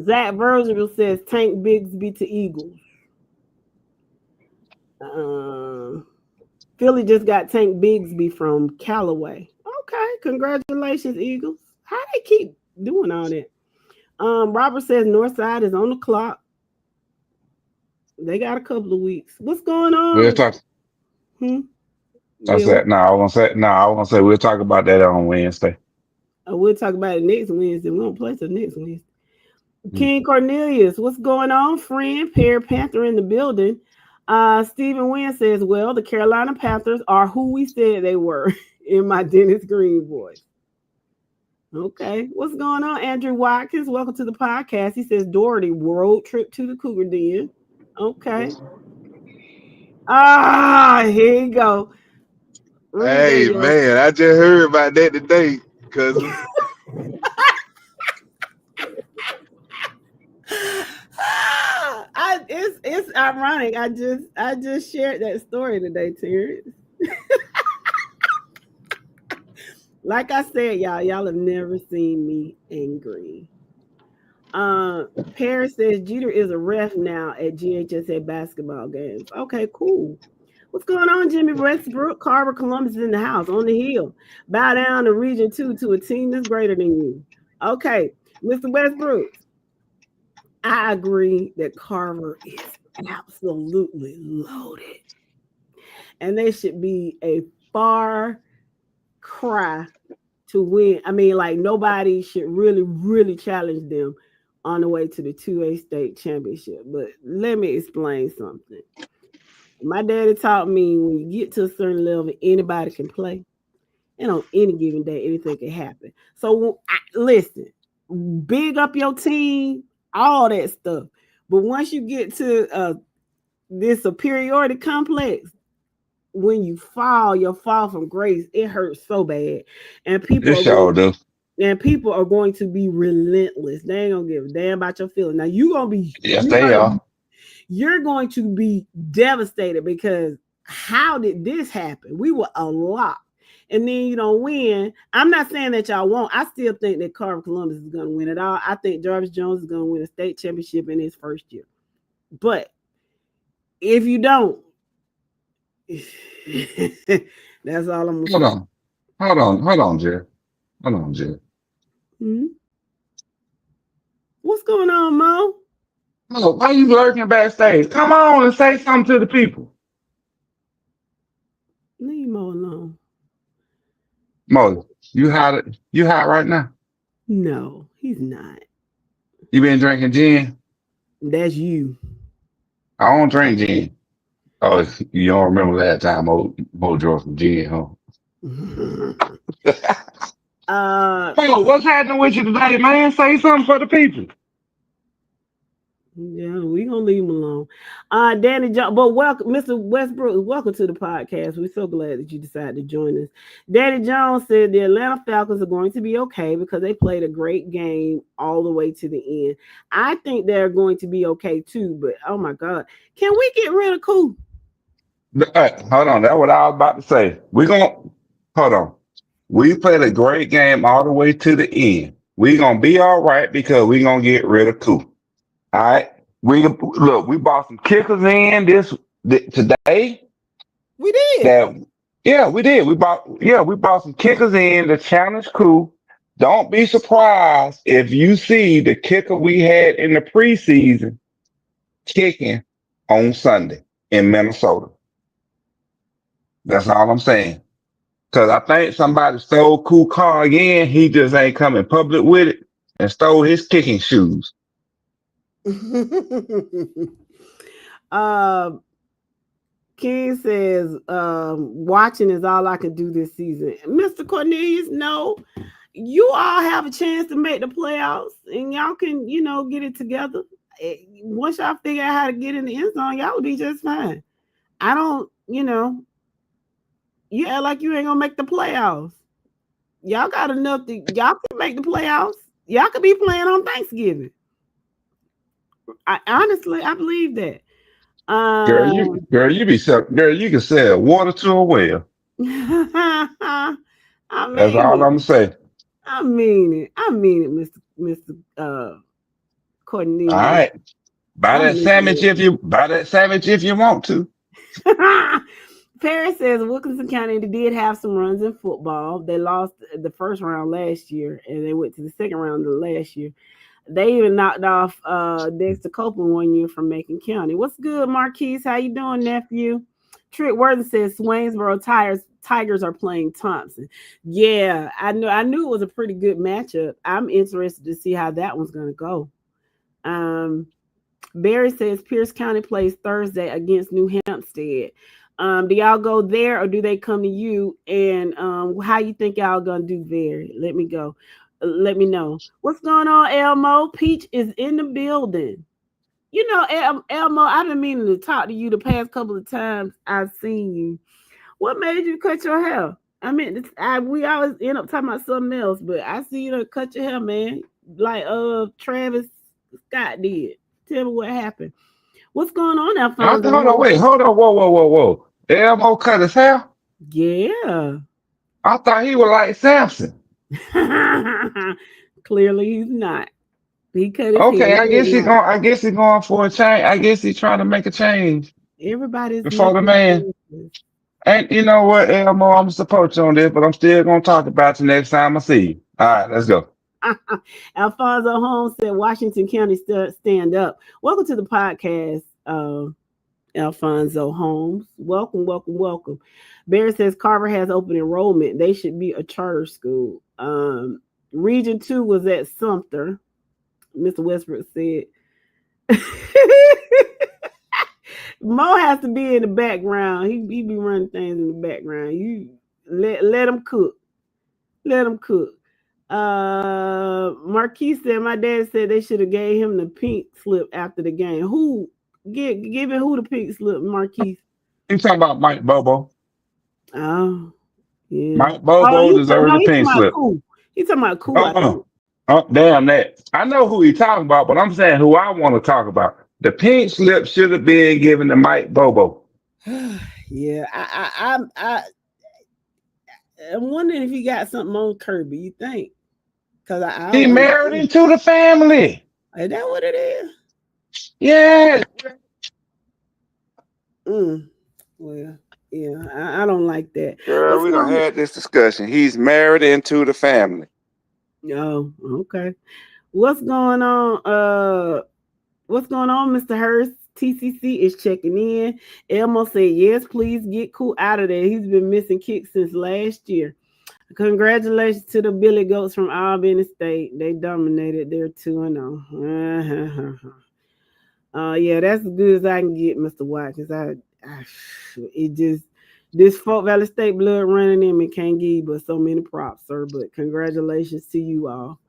Zach Virgil says Tank Bigsby to Eagles. Philly just got Tank Bigsby from Callaway. Okay, congratulations, Eagles. How they keep doing all that? Robert says Northside is on the clock. They got a couple of weeks. What's going We'll on? talk. I Yeah, said, no, I was gonna say we'll talk about that on Wednesday. we'll talk about it next Wednesday. We don't play till next Wednesday. King Cornelius, what's going on, friend? Pear Panther in the building. Stephen Wynn says, well, the Carolina Panthers are who we said they were in my Dennis Green voice. Okay. What's going on, Andrew Watkins? Welcome to the podcast. He says Doherty road trip to the Cougar Den. Okay. Here you go. Hey man, I just heard about that today, cousin. It's ironic. I just shared that story today, Terrence. Like I said, y'all have never seen me angry. Paris says Jeter is a ref now at GHSA basketball games. Okay, cool. What's going on, Jimmy Westbrook? Carver Columbus is in the house on the hill. Bow down to Region 2 to a team that's greater than you. Okay, Mr. Westbrook. I agree that Carver is absolutely loaded. And they should be a far cry to win. I mean, like nobody should really, really challenge them on the way to the 2A state championship. But let me explain something. My daddy taught me when you get to a certain level, anybody can play. And on any given day, anything can happen. So listen, big up your team, all that stuff. But once you get to this superiority complex, when you fall, your fall from grace, it hurts so bad. And people are going to be relentless. They ain't gonna give a damn about your feelings. Now you're going to be devastated because how did this happen? We were a lot. And then you don't win. I'm not saying that y'all won't. I still think that Carver Columbus is going to win it all. I think Jarvis Jones is going to win a state championship in his first year. But if you don't, that's all I'm going to say. Hold on, Jerry. Mm-hmm. What's going on, Mo? Oh, why you lurking backstage? Come on and say something to the people. Leave Mo alone. Mo, you hot right now? No, he's not. You been drinking gin? That's you. I don't drink gin. Oh, you don't remember that time Mo drove some gin, huh? Mo, what's happening with you today, man? Say something for the people. Yeah, we gonna leave him alone. Danny Jones, but welcome, Mr. Westbrook. Welcome to the podcast. We're so glad that you decided to join us. Danny Jones said the Atlanta Falcons are going to be okay because they played a great game all the way to the end. I think they're going to be okay too. But oh my God, can we get rid of Cool? Hold on, that's what I was about to say. Hold on. We played a great game all the way to the end. We gonna be all right because we gonna get rid of Cool. All right. We bought some kickers in today. We did. We did. We bought some kickers in to challenge Cool. Don't be surprised if you see the kicker we had in the preseason kicking on Sunday in Minnesota. That's all I'm saying. Cause I think somebody stole Cool car again. He just ain't come in public with it and stole his kicking shoes. King says, watching is all I can do this season. Mr. Cornelius, no, you all have a chance to make the playoffs and y'all can, get it together. once y'all figure out how to get in the end zone, y'all will be just fine. I don't, you act like you ain't gonna make the playoffs. Y'all got enough y'all can make the playoffs. Y'all could be playing on Thanksgiving. I believe that. Girl, you can sell water to a well. I That's all I'm mean gonna say. I mean it. I mean it, Mr. All Cornelius. right. I mean Buy that sandwich if you want to. it. Paris says Wilkinson County did have some runs in football. They lost the first round last year, and they went to the second round of last year. They even knocked off Dexter Copeland one year from Macon County. What's good, Marquise? How you doing, nephew? Trick Worthen says Swainsboro Tigers are playing Thompson. Yeah, I knew it was a pretty good matchup. I'm interested to see how that one's going to go. Barry says Pierce County plays Thursday against New Hampstead. Do y'all go there or do they come to you? And how you think y'all gonna do there? Let me know. What's going on, Elmo? Peach is in the building. You know, Elmo, I've been meaning to talk to you the past couple of times I've seen you. What made you cut your hair? I mean, we always end up talking about something else, but I see you to cut your hair, man. Like Travis Scott did. Tell me what happened. What's going on, Alfonso? Hold on, wait, hold on, whoa. Elmo cut his hair. Yeah. I thought he was like Samson. Clearly he's not. He cut his Okay, hair. I guess he's going for a change. I guess he's trying to make a change Everybody's before the making man. choices. And you know what, Elmo, I'm gonna support you on this, but I'm still gonna talk about you next time I see you. All right, let's go. Alfonso Holmes said Washington County stand up. Welcome to the podcast, Alfonso Holmes. Welcome. Barry says Carver has open enrollment. They should be a charter school. Region 2 was at Sumter. Mr. Westbrook said. Mo has to be in the background. He be running things in the background. You let him cook. Let him cook. Marquis said my dad said they should have gave him the pink slip after the game. Who giving who the pink slip, Marquis? You talking about Mike Bobo? Oh, yeah. Mike Bobo deserves a pink slip. Cool. He's talking about cool. I think. Oh, damn that. I know who he's talking about, but I'm saying who I want to talk about. The pink slip should have been given to Mike Bobo. Yeah, I'm wondering if he got something on Kirby. You think? Because he married into the family. Is that what it is? Yeah. Well, yeah, I don't like that. Girl, we done had this discussion. He's married into the family. Oh, okay. What's going on? Mr. Hurst? TCC is checking in. Elmo said, yes, please get Cool out of there. He's been missing kicks since last year. Congratulations to the Billy Goats from Albany State. They dominated their 2-0. Yeah, that's as good as I can get, Mr. Watkins. This Fort Valley State blood running in me can't give you but so many props, sir. But congratulations to you all.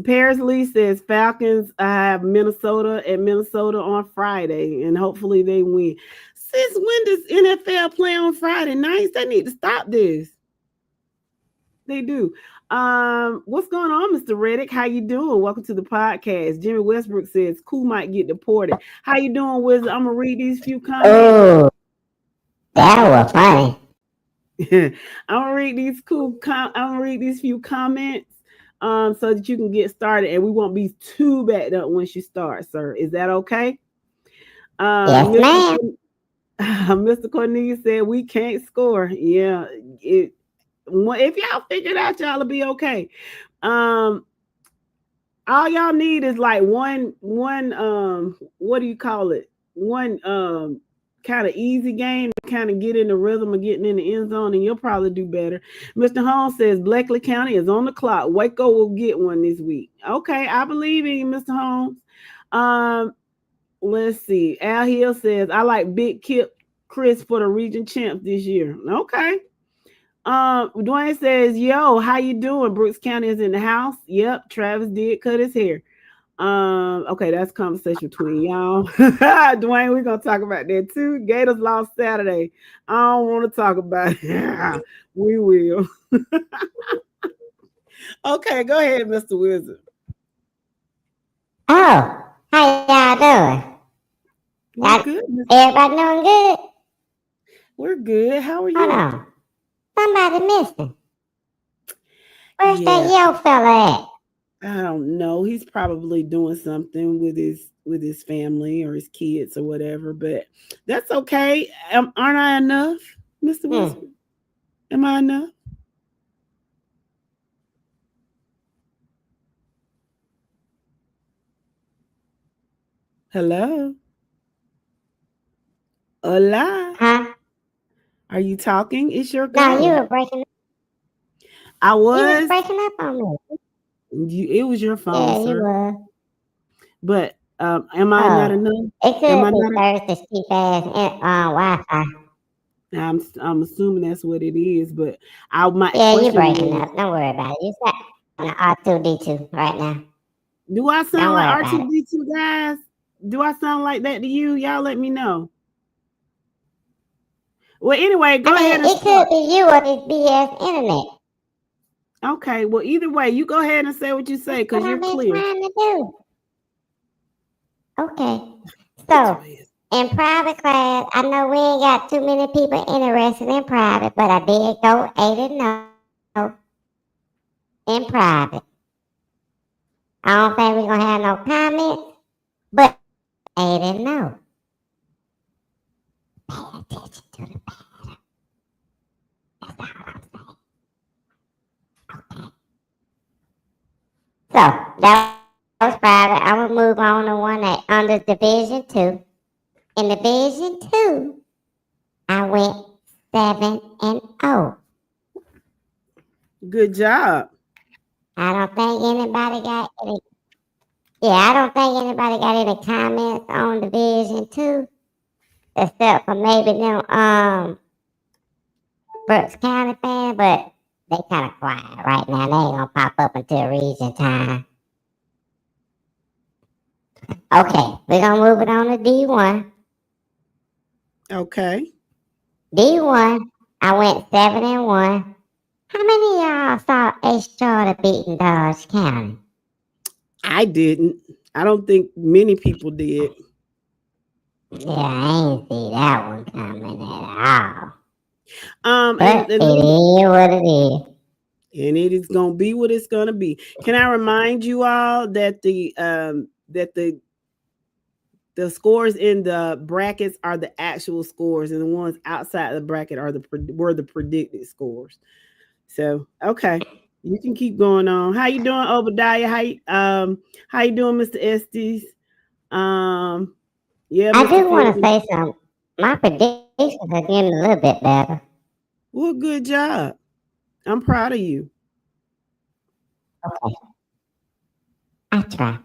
Paris Lee says Falcons have Minnesota on Friday, and hopefully they win. Since when does NFL play on Friday nights? They need to stop this. They do. What's going on, Mr. Reddick? How you doing? Welcome to the podcast. Jimmy Westbrook says Cool might get deported. How you doing, Wizard? I'm gonna read these few comments. Oh, that was funny. I'm gonna read these few comments so that you can get started and we won't be too backed up once you start, sir. Is that okay? Yes, ma'am. Mr. Cornelius said we can't score. Yeah, if y'all figure it out, y'all will be okay. All y'all need is like one what do you call it? One kind of easy game to kind of get in the rhythm of getting in the end zone, and you'll probably do better. Mr. Holmes says Bleckley County is on the clock. Waco will get one this week. Okay, I believe in you, Mr. Holmes. Let's see. Al Hill says I like Big Kip Chris for the region champs this year. Okay. Dwayne says, yo, how you doing? Brooks County is in the house. Yep, Travis did cut his hair. Okay, that's conversation between y'all. Dwayne, we're gonna talk about that too. Gators lost Saturday. I don't want to talk about it. We will. Okay, go ahead, Mr. Wizard. Oh, how y'all doing? We're good. Everybody doing good? We're good. How are Hold you? on. Somebody missing. Where's that Yeah, yo fella at? I don't know. He's probably doing something with his family or his kids or whatever, but that's okay. Aren't I enough, Mr. Wizard? Am I enough? Hello? Hola. Huh? Are you talking? It's your No, you go. were breaking up. I You was was. breaking up on me. It was your phone, Yeah, you sir. was. But am I not Oh, enough? it Am could I be not? Thursday cheap ass Wi-Fi. I'm assuming that's what it is. But my Yeah, you question breaking was, up. Don't worry about it. You got on the R2D2 right now. do I sound Don't like worry about it. R2D2 guys? Do I sound like that to you? Y'all let me know. Well, anyway, go I ahead mean, and it could start. be you or this BS internet. Okay. Well, either way, you go ahead and say what you say That's what because you're I've been clear. trying to do. Okay. So, in private class, I know we ain't got too many people interested in private, but I did go 8-0 in private. I don't think we're gonna have no comments, but 8-0. Pay attention to the pattern. That's all I'm saying. Okay. So that was private. I will move on to one that under Division 2. In Division 2, I went 7-0. Good job. I don't think anybody got any. Yeah, I don't think anybody got any comments on Division 2, except for maybe them Brooks County fan, but they kind of quiet right now. They ain't gonna pop up until region time. Okay, we're gonna move it on to D1. Okay. D1, I went 7-1. How many of y'all saw Ace Charter beating Dodge County? I didn't. I don't think many people did. Yeah, I ain't see that one coming at all. And But it is what it is. And it is gonna be what it's gonna be. Can I remind you all that the scores in the brackets are the actual scores, and the ones outside the bracket were the predicted scores. So okay, you can keep going on. How you doing, Obadiah? How you doing, Mr. Estes? Yeah, I Mr. do want to Phillips. say something. My predictions are getting a little bit better. Well, good job. I'm proud of you. Okay, I try.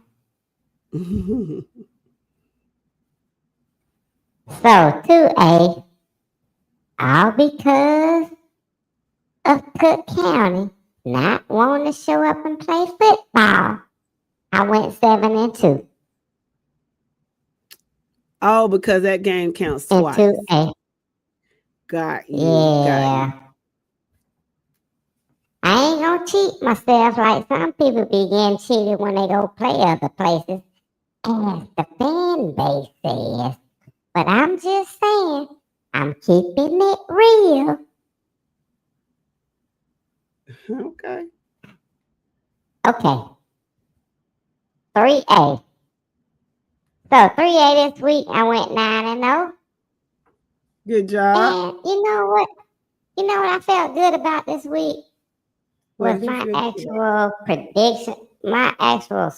So 2A, all because of Cook County not wanting to show up and play football, I went 7-2 Oh, because that game counts in twice. 2A. Got you. Got Yeah. you. I ain't gonna cheat myself like some people be getting cheated when they go play other places, as the fan base says. But I'm just saying, I'm keeping it real. Okay. Okay. 3A. So 3A this week, I went 9-0. Good job. And you know what? You know what I felt good about this week? What Was did you my feel good? actual prediction, my actual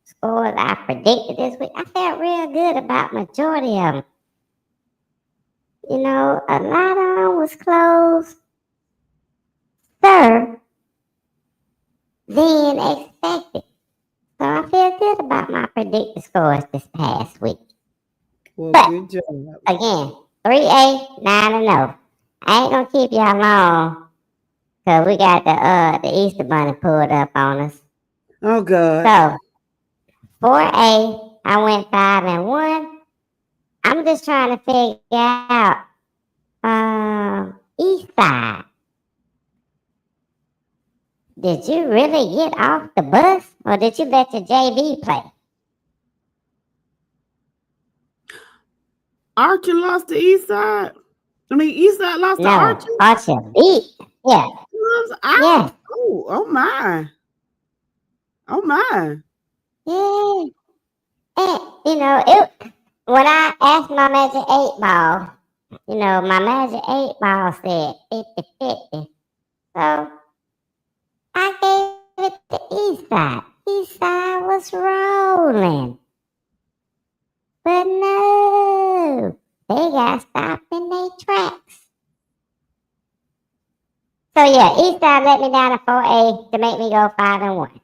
scores I predicted this week. I felt real good about majority of them. You know, a lot of them was close, sir, than expected. So I feel good about my predicted scores this past week. Well, But good job. again, 3A, 9-0. I ain't gonna keep y'all long, cause we got the Easter Bunny pulled up on us. Oh God. So 4A, I went 5-1. I'm just trying to figure out East Side. Did you really get off the bus, or did you let your JV play? Archer lost to East Side. I mean, East Side lost to Archer. No, Archer beat. Yeah. Yes. Oh my. Oh my. Yeah. And, when I asked my Magic 8 Ball, my Magic 8 Ball said 50-50. So I gave it to East Side. East Side was rolling. But no, they got stopped in their tracks. So yeah, East Side let me down to 4A to make me go 5-1.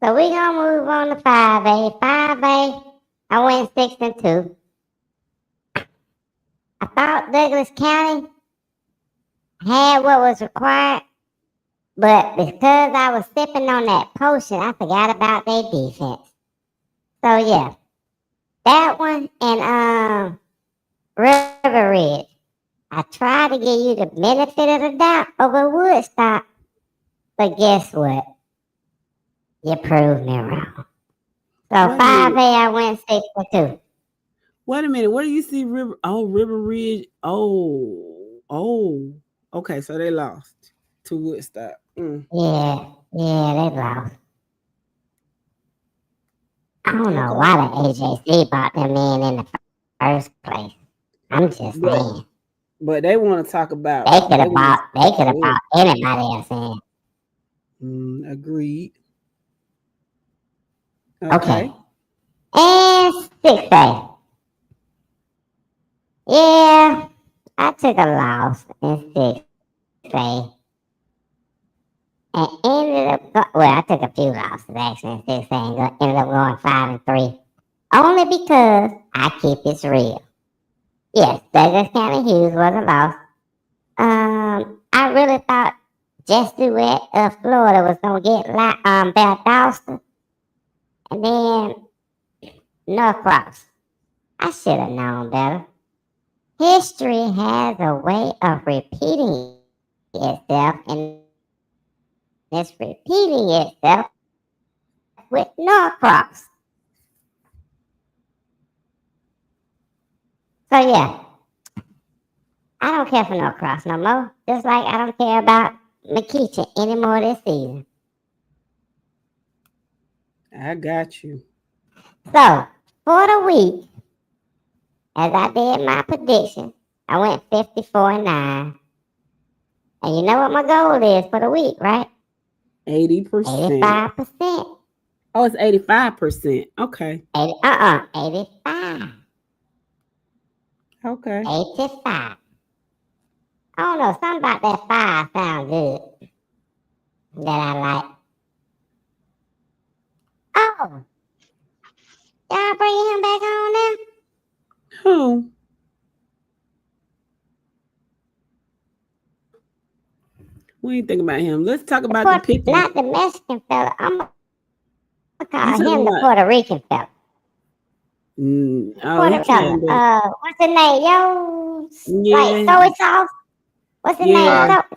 So we gonna move on to 5A. 5A, I went 6-2. I thought Douglas County had what was required, but because I was sipping on that potion, I forgot about their defense. So yeah, that one and River Ridge. I tried to give you the benefit of the doubt over Woodstock, but guess what? You proved me wrong. So 5A, I went 6-2. Wait a minute. Where do you see River? Oh, River Ridge. Oh. Okay, so they lost to Woodstock. Yeah, they lost. I don't know why the AJC brought them in the first place. I'm just saying. But they want to talk about. They could have brought anybody else in. Agreed. Okay. And 6A. Yeah, I took a loss in 6A. And ended up, I took a few losses actually in 6A and ended up going 5-3. Only because I keep this real. Yes, Douglas County Hughes was a loss. I really thought Jesuit of Florida was going to get Valdosta. And then Norcross. I should have known better. History has a way of repeating itself, and it's repeating itself with Norcross. So yeah, I don't care for Norcross no more. Just like I don't care about McKeechee anymore this season. I got you. So for the week, as I did my prediction, I went 54-9. And you know what my goal is for the week, right? 80%. 85%. Oh, it's 85%. Okay. 85. Okay. 85. I don't know, something about that 5 sounds good. That I like. Oh. Y'all bringing him back on now? Who? We ain't thinking about him. Let's talk about the picture. Not the Mexican fella. I'm going to call him the Puerto Rican fella. Puerto Rican. What's his name? Yo, like soy sauce. What's his name?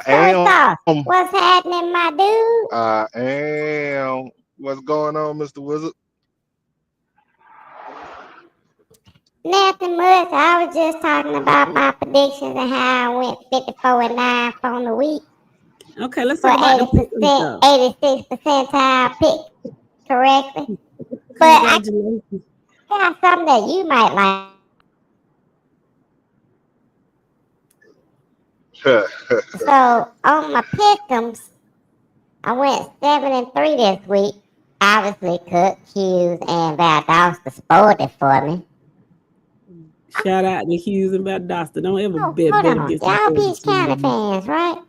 Soy sauce. What's happening, my dude? I am. What's going on, Mr. Wizard? Nothing much. I was just talking about my predictions and how I went 54-9 from the week. Okay, let's talk about the 86 percentile pick correctly. But I got something that you might like. So on my pick'ems, I went 7-3 this week. Obviously, Cook, Hughes, and Valdosta spoiled it for me. Shout out to Hughes and Valdosta. Don't ever bet against y'all Peach County fans, right?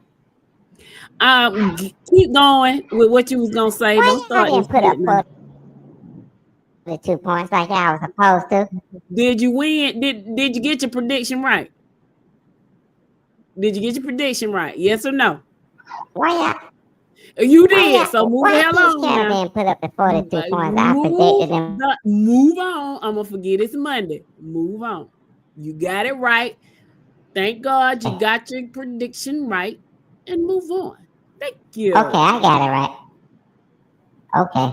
Keep going with what you was gonna say. Why don't start. Didn't put up the 2 points like I was supposed to. Did you win? Did you get your prediction right? Did you get your prediction right? Yes or no? Why You did. So move the why hell Peach on County now. didn't put up the 42 points? I predicted them. Move on. I'm gonna forget it's Monday. Move on. You got it right. Thank God you got your prediction right, and move on. Thank you. Okay, I got it right. Okay.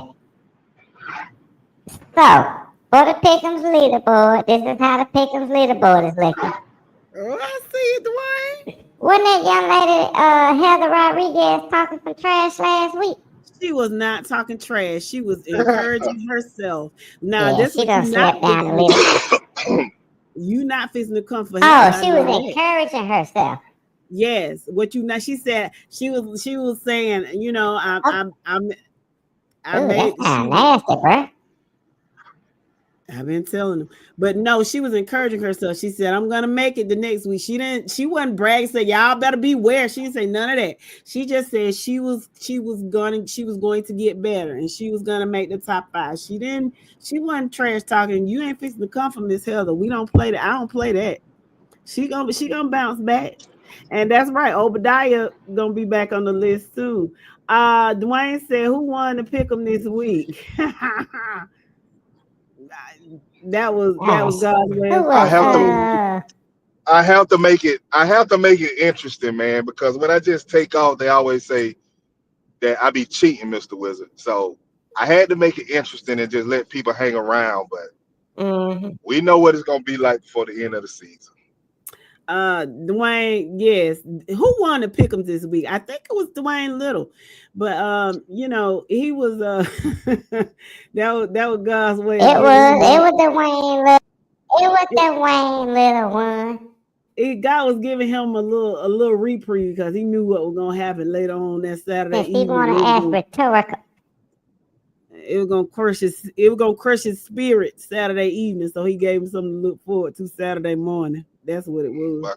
So, for the Pick'ems leaderboard, this is how the Pick'ems leaderboard is looking. Oh, I see it, Dwayne. Wasn't that young lady, Heather Rodriguez, talking some trash last week? She was not talking trash. She was encouraging herself. Now, Yeah, this she what done you not slipped down a fixing little. You not fixing to come for Oh, Heather. she was encouraging herself. Yes, what you now? She said she was saying, you know, I Ooh, made. that's kind of nasty, bro. I've been telling them, but no, she was encouraging herself. She said, "I'm gonna make it the next week." She didn't. She wasn't bragging. Say, "Y'all better beware." She didn't say none of that. She just said she was going to get better, and she was gonna make the top 5. She didn't. She wasn't trash talking. You ain't fixing to come from Miss Heather. We don't play that. I don't play that. She gonna bounce back, and that's right. Obadiah gonna be back on the list too. Dwayne said, "Who won to pick them this week?" that was God's way of I have to make it interesting, man, because when I just take off, they always say that I be cheating, Mr. Wizard. So I had to make it interesting and just let people hang around, but we know what it's gonna be like before the end of the season. Dwayne, yes. Who won the pick'ems this week? I think it was Dwayne Little, but you know, he was that was God's way. It was Dwayne Little. It was Dwayne Little one. God was giving him a little reprieve because he knew what was gonna happen later on that Saturday evening. He want to ask rhetorical. It was gonna crush his spirit Saturday evening, so he gave him something to look forward to Saturday morning. That's what it was.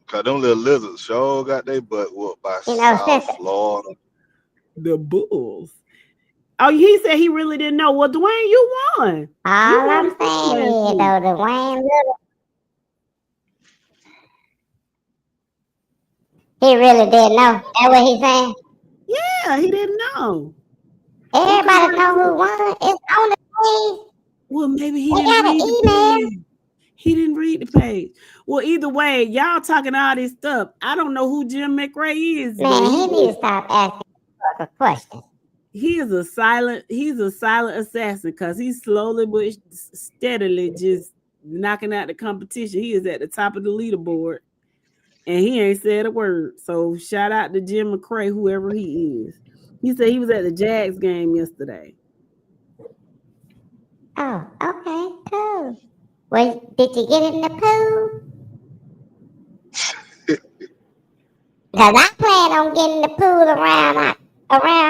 Cause them little lizards sure got their butt whooped by South Florida. The Bulls. Oh, he said he really didn't know. Well, Dwayne, you won. All I'm saying is, though, Dwayne Little, he really didn't know. That's what he's saying? Yeah, he didn't know. Everybody know who won. It's on the page. Well, maybe he didn't read the page. He didn't read the page. Well, either way, y'all talking all this stuff. I don't know who Jim McRae is. Man, he needs to stop asking questions. He's a silent assassin because he's slowly but steadily just knocking out the competition. He is at the top of the leaderboard, and he ain't said a word. So shout out to Jim McRae, whoever he is. He said he was at the Jags game yesterday. Oh, okay, cool. Well, did you get in the pool? Because I plan on getting the pool around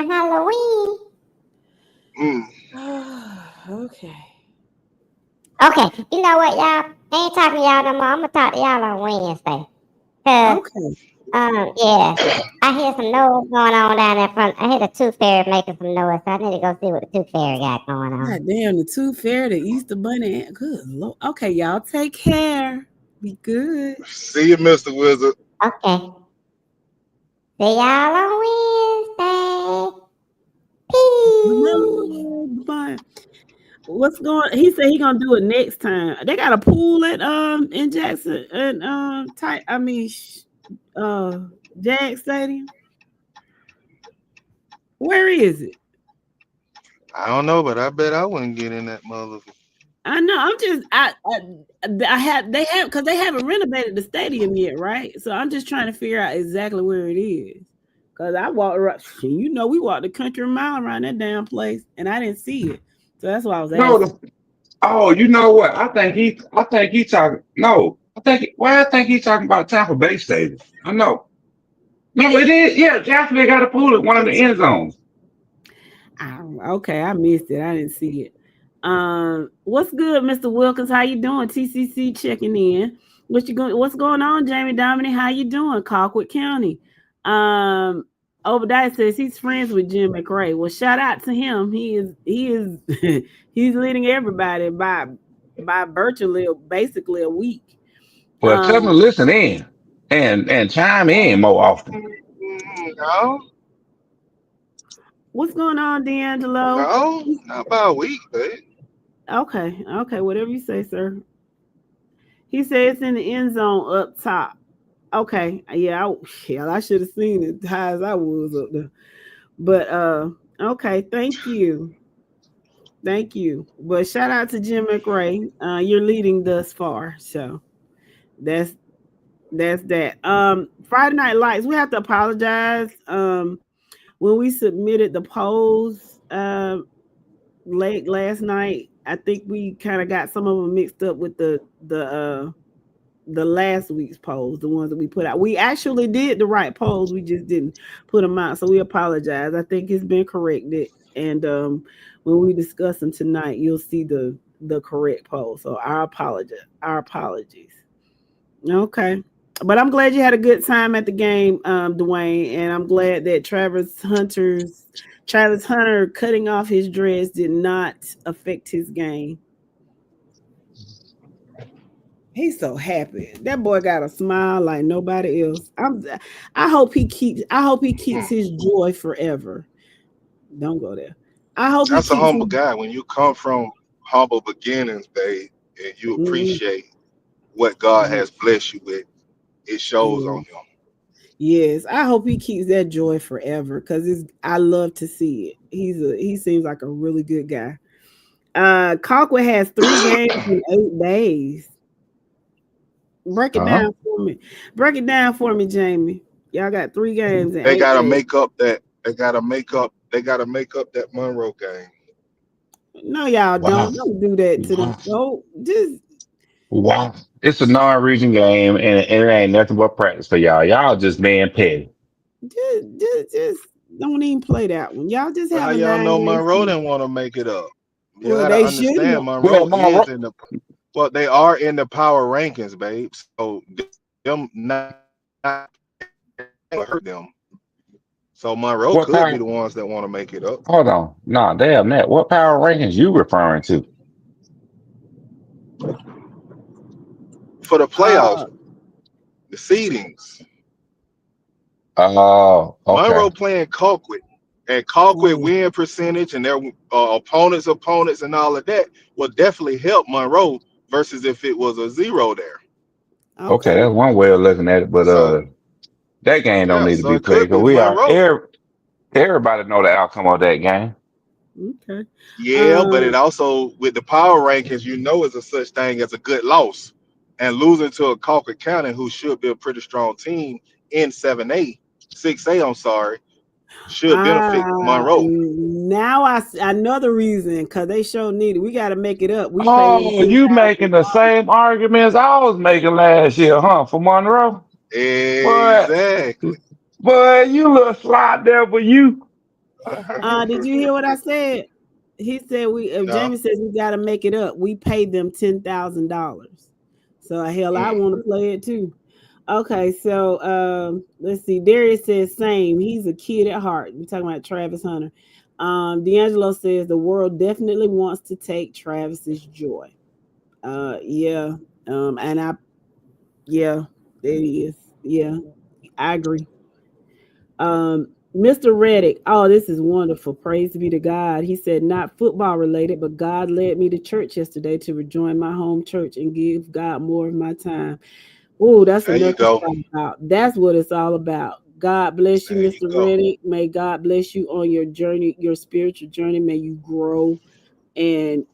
Halloween. Okay. Okay, you know what, y'all? I ain't talking to y'all no more. I'm going to talk to y'all on Wednesday. Okay. Yeah, I hear some noise going on down there front. I hear the Tooth Fairy making some noise, so I need to go see what the Tooth Fairy got going on. God damn, the Tooth Fairy, the Easter Bunny. Good Lord. Okay, y'all take care. Be good. See you, Mr. Wizard. Okay. See y'all on Wednesday. Peace. Bye. What's going? He said he gonna do it next time. They got a pool at in Jackson and Jag Stadium. Where is it? I don't know, but I bet I wouldn't get in that motherfucker. I know. I'm just they have because they haven't renovated the stadium yet, right? So I'm just trying to figure out exactly where it is. Cause I walked around, we walked a country mile around that damn place, and I didn't see it. So that's why I was asking. Oh, you know what? I think he talking. No, I think he's talking about Tampa Bay Stadium. I know. No, it is. Yeah, Jacksonville got a pool at one of the end zones. Okay, I missed it. I didn't see it. What's good, Mr. Wilkins? How you doing? TCC checking in. What's going on, Jamie Dominic? How you doing? Colquitt County. Obadiah says he's friends with Jim McRae. Well, shout out to him. He is he's leading everybody by virtually basically a week. Well, tell them to listen in and chime in more often. No, What's going on, D'Angelo? no, not by a week, babe. Okay, okay, whatever you say, sir. He said it's in the end zone up top. Okay, yeah, hell, I should have seen it high as I was up there. But okay, thank you. Thank you. But shout out to Jim McRae. You're leading thus far. So that's that's that. Friday Night Lights, we have to apologize. When we submitted the polls late last night, I think we kind of got some of them mixed up with the last week's polls, the ones that we put out. We actually did the right polls, we just didn't put them out. So we apologize. I think it's been corrected. And when we discuss them tonight, you'll see the correct poll. So our apologies. Our apologies. Okay. But I'm glad you had a good time at the game, Dwayne, and I'm glad that Travis Hunter cutting off his dress did not affect his game. He's so happy. That boy got a smile like nobody else. I hope he keeps his joy forever. Don't go there. I hope he That's a keeps humble his guy. When you come from humble beginnings, babe, and you mm, appreciate what God mm, has blessed you with, it shows on yeah. him. Yes, I hope he keeps that joy forever because I love to see it. He seems like a really good guy. Colquitt has 3 games in 8 days. Break it Huh? down for me. Break it down for me, Jamie. Y'all got 3 games in They eight gotta days. make up that. They gotta make up. They gotta make up that Monroe game. No, y'all Wow. don't do that to them. Wow. Don't just Wow. It's a non-region game, and it ain't nothing but practice for y'all. Y'all just being petty. just don't even play that one. Y'all just But how have a y'all know 9 game Monroe season. didn't want to make it up? You Well, gotta they should understand have. Well, Monroe is Monroe, in the. Well, they are in the power rankings, babe. So them not hurt them. So Monroe what could be power? the ones that want to make it up Hold on. Nah, damn that. What power rankings you referring to? for the playoffs, Uh, the seedings. Oh, okay. Monroe playing Colquitt, and Colquitt oh, win percentage and their opponents and all of that will definitely help Monroe versus if it was a zero there. Okay, okay. that's one way of looking at it. But So that game don't yeah, need to so be it played could because be we are Monroe. everybody know the outcome of that game. Okay. Yeah, but it Um, also with the power rankings, you know, is a such thing as a good loss, and losing to a Colquitt County who should be a pretty strong team in 7A, 6A. I'm sorry, should benefit Monroe. now I know the reason because they sure need it. We got to make it up. We pay them Oh, you making the $10,000. same arguments I was making last year, huh? For Monroe, but Exactly. you little slot there, but you. Did you hear what I said? He said we. If No. Jamie says we got to make it up, we paid them $10,000. So hell, I Mm. want to play it too. Okay, so let's see. Darius says same. He's a kid at heart. We're talking about Travis Hunter. D'Angelo says the world definitely wants to take Travis's joy. Yeah. And yeah, it is. Yeah, I agree. Mr. Reddick, oh, this is wonderful. Praise be to God. He said, not football related, but God led me to church yesterday to rejoin my home church and give God more of my time. Oh, that's There you enough to go. shout about. That's what it's all about. God bless you, There you Mr. go. Reddick. May God bless you on your journey, your spiritual journey. May you grow and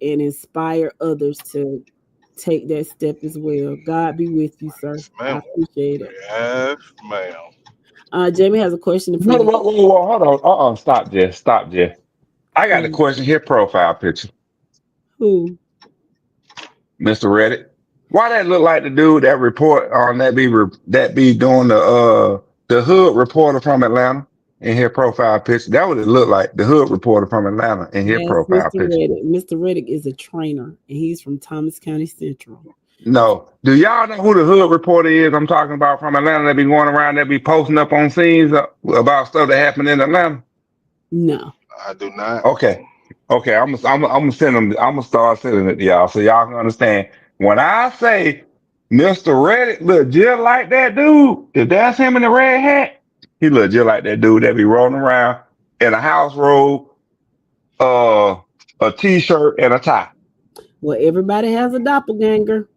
inspire others to take that step as well. God be with you, sir. Yes, I ma'am. appreciate it. Yes, ma'am. Jamie has a question for Whoa, you. whoa, whoa, whoa, hold on. Stop, Jeff. Stop, Jeff. I got a Mm, question here. Profile picture, who? Mr. Reddit. Why that look like the dude that report on that be doing the hood reporter from Atlanta in his profile picture? That what it look like. The hood reporter from Atlanta in his That's profile Mr. picture. Reddick. Mr. Reddick is a trainer, and he's from Thomas County Central. No. Do y'all know who the hood reporter is? I'm talking about from Atlanta that be going around that be posting up on scenes about stuff that happened in Atlanta. No. I do not. Okay. Okay. I'm gonna send them. I'm gonna start sending it to y'all so y'all can understand. When I say Mr. Reddit look just like that dude, if that's him in the red hat, He look just like that dude that be rolling around in a house robe, uh, a t-shirt and a tie. Well, everybody has a doppelganger.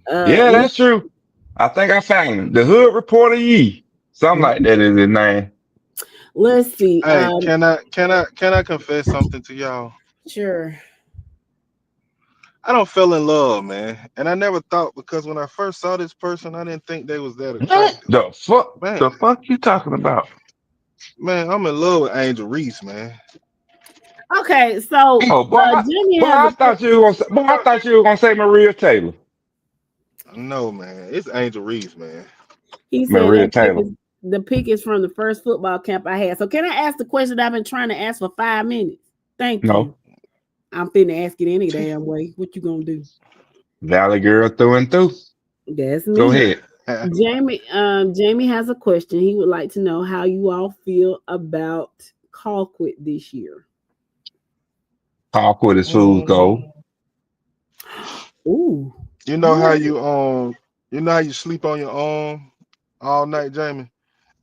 Yeah, Let's that's true. I think I found him. The Hood Reporter Yee. Something like that is his name. see. Hey, can I confess something to y'all? Sure. I don't fell in love, man. And I never thought because when I first saw this person, I didn't think they was that What attractive. the fuck? Man, The fuck you talking about? man, I'm in love with Angel Reese, man. Okay, so Oh Jimmy boy, has I a thought you were gonna say, boy, I thought you were gonna say Maria Taylor. No, man. It's Angel Reese, man. he said Maria that pick Taylor. is the pick is from the first football camp I had. So can I ask the question I've been trying to ask for 5 minutes? Thank you. No. I'm finna ask it any damn way. What you gonna do? Valley girl through and through. That's Go me. ahead. Jamie has a question. He would like to know how you all feel about Colquitt this year. Talk with his food Mm, go. Ooh. you know how What? you sleep on your arm all night, Jamie,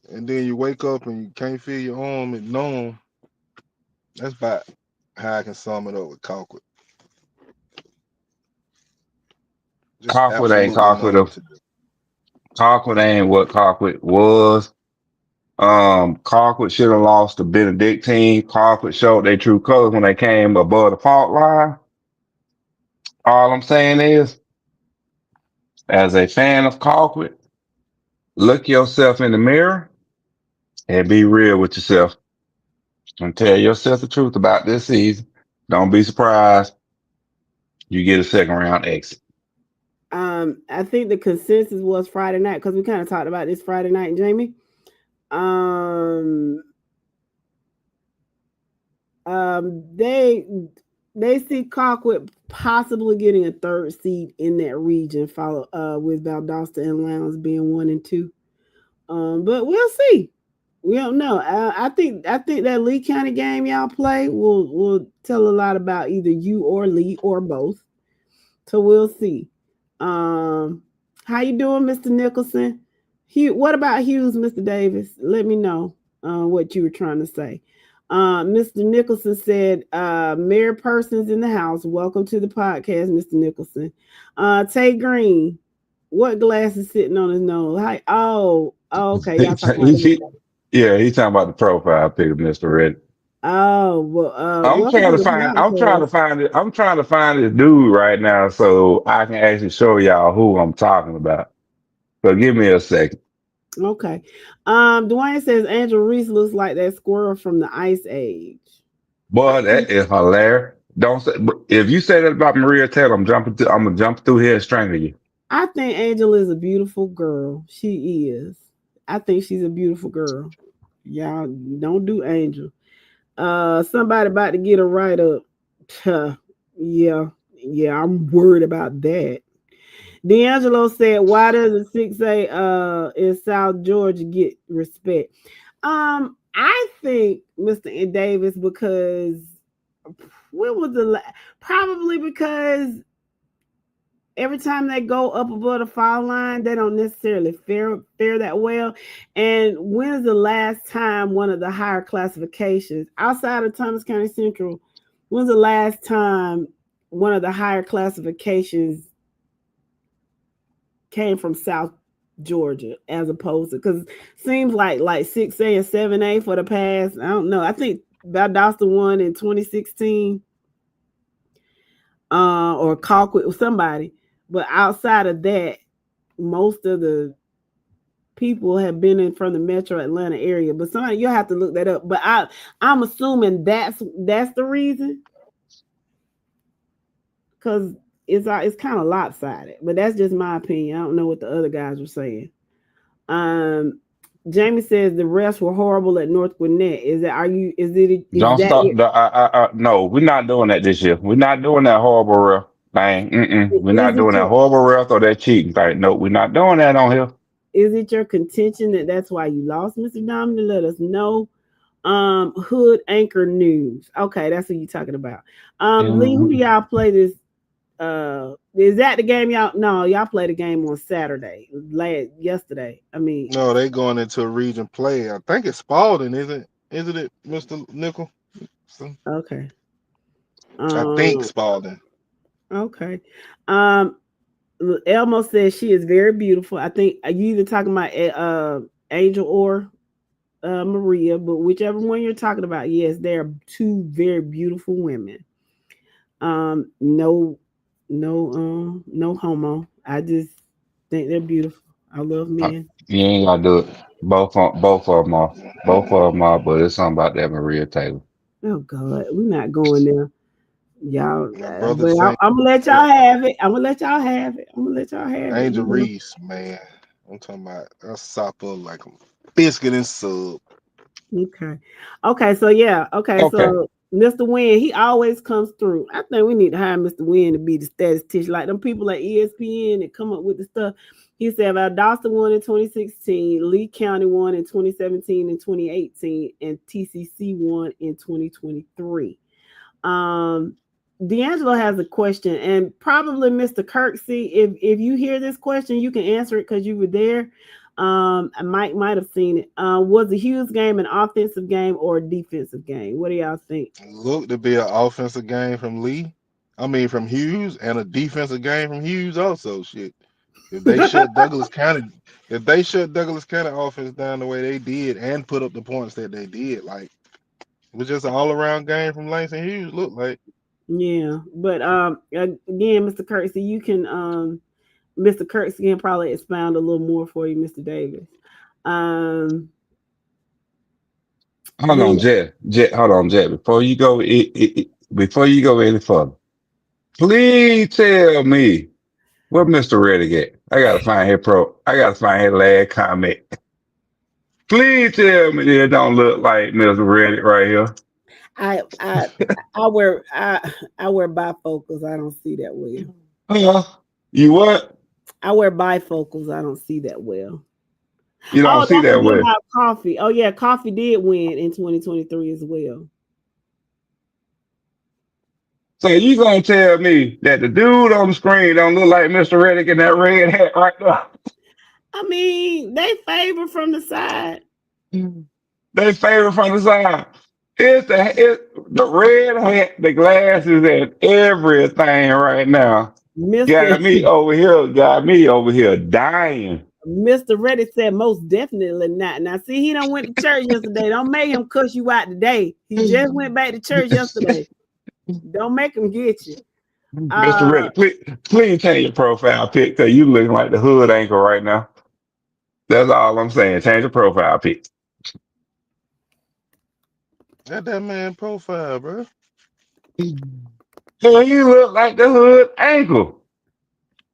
and then you wake up and you can't feel your arm at numb. That's about how I can sum it up with Concord. Just Colquitt ain't absolutely Colquitt numb of to the Colquitt ain't what Colquitt was. Colquitt should have lost to Benedictine. Colquitt showed their true colors when they came above the fault line. All I'm saying is, as a fan of Colquitt, look yourself in the mirror and be real with yourself and tell yourself the truth about this season. Don't be surprised you get a second round exit. I think the consensus was Friday night because we kind of talked about this Friday night, Jamie. Um, they see Colquitt possibly getting a third seed in that region, follow with Valdosta and Lowndes being 1 and 2. But we'll see. We don't know. I think that Lee County game y'all play will tell a lot about either you or Lee or both. So we'll see. How you doing, Mr. Nicholson? What about Hughes, Mr. Davis? Let me know what you were trying to say. Mr. Nicholson said, Mayor Persons in the house. Welcome to the podcast, Mr. Nicholson. Tay Green, what glass is sitting on his nose? Hi. Oh, okay. Y'all talking about Yeah, he's talking about the profile pic of Mr. Red. Oh, well, I'm welcome trying to to the find. I'm trying to podcast. find it. I'm trying to find this dude right now so I can actually show y'all who I'm talking about. So give me a second. Okay. Dwayne says Angel Reese looks like that squirrel from the Ice Age. Boy, that is hilarious. Don't say if you say that about Maria Taylor, I'm gonna jump through here and strangle you. I think Angel is a beautiful girl. She is. I think she's a beautiful girl. Y'all don't do Angel. Somebody about to get a write up. Yeah, I'm worried about that. D'Angelo said, "Why does the 6A in South Georgia get respect?" I think Mr. Davis because when was probably because every time they go up above the foul line, they don't necessarily fare that well. And when is the last time one of the higher classifications outside of Thomas County Central? When's the last time one of the higher classifications came from South Georgia as opposed to because seems like 6A and 7A for the past, I don't know. I think Valdosta won in 2016 or Colquitt with somebody. But outside of that, most of the people have been in from the metro Atlanta area. But somebody you'll have to look that up. But I'm assuming that's the reason. Because it's kind of lopsided. But that's just my opinion. I don't know what the other guys were saying. Jamie says the refs were horrible at North Gwinnett. Is Don't that start. No, we're not doing that this year. We're not doing that horrible ref thing. We're is not it doing that your horrible ref or that cheating thing. No, we're not doing that on here. is it your contention that that's why you lost, Mr. Dominic? Let us know. Hood Anchor News. Okay, that's what you're talking about. Lee, who do y'all play this Is that the game y'all? No, y'all played a game on Saturday, yesterday. I mean, No, they going into a region play. I think it's Spalding, isn't it, Mr. Nickel? okay. I think Um, Spalding. okay. Um, Elmo says she is very beautiful. I think you either talking about Angel or Maria, but whichever one you're talking about, yes, they are two very beautiful women. No, no homo. I just think they're beautiful. I love men. You ain't gotta do it. Both of them are. Both of them are, but it's something about that Maria Taylor. Oh God, we're not going there, y'all. My brother But saying I'm gonna let y'all have it. I'm gonna let y'all have it. I'm gonna let y'all have it. Angel Reese, man. I'm talking about I sop up like a biscuit and sub. Okay. Okay. So yeah. Okay. Okay. So Mr. Wynn, he always comes through. I think we need to hire Mr. Wynn to be the statistician, like them people at ESPN that come up with the stuff. He said Valdosta won in 2016, Lee County won in 2017 and 2018, and TCC won in 2023. D'Angelo has a question, and probably Mr. Kirksey, if you hear this question, you can answer it because you were there. I might have seen it. Was the Hughes game an offensive game or a defensive game? What do y'all think? Look to be an offensive game from Lee. I mean from Hughes, and a defensive game from Hughes also. Shit. If they shut Douglas County, if they shut Douglas County offense down the way they did and put up the points that they did, like it was just an all around game from Langston Hughes. Look like Yeah, but again, Mr. Kirksey, you can Mr. Kirksey can probably expound a little more for you, Mr. Davis. Um, Hold on, the Jet. Jet. Hold on, Jet. Before you go any further, please tell me where Mr. Reddick at. I gotta find his last comment. Please tell me it don't look like Mr. Reddick right here. I I I wear bifocals. I don't see that well. Uh, you what? I wear bifocals. I don't see that well. You don't Oh, see don't that forget way. about Coffee. Oh yeah, Coffee did win in 2023 as well. So you gonna tell me that the dude on the screen don't look like Mr. Reddick in that red hat right there? I mean, they favor from the side. They favor from the side. It's the red hat, the glasses, and everything right now. Mr. Got me over here dying. Mr. Reddick said most definitely not. Now see, he don't went to church yesterday. Don't make him cuss you out today. He just went back to church yesterday. Don't make him get you. Mr. Reddick, please change your profile pic because you looking like the hood anchor right now. That's all I'm saying. Change your profile pic. that man profile, bro. So you look like the hood anchor.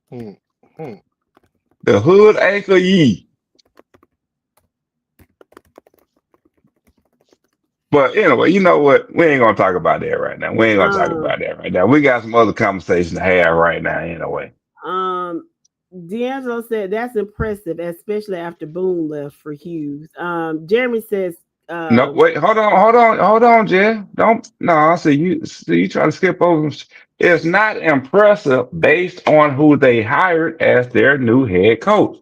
Hmm. Hmm. The hood anchor ye. But anyway, you know what? We ain't gonna talk about that right now. We ain't gonna talk Um, about that right now. We got some other conversation to have right now anyway. um, D'Angelo said that's impressive, especially after Boone left for Hughes. Jeremy says, No, wait, hold on, Jay. Don't no, I see you trying to skip over. It's not impressive based on who they hired as their new head coach.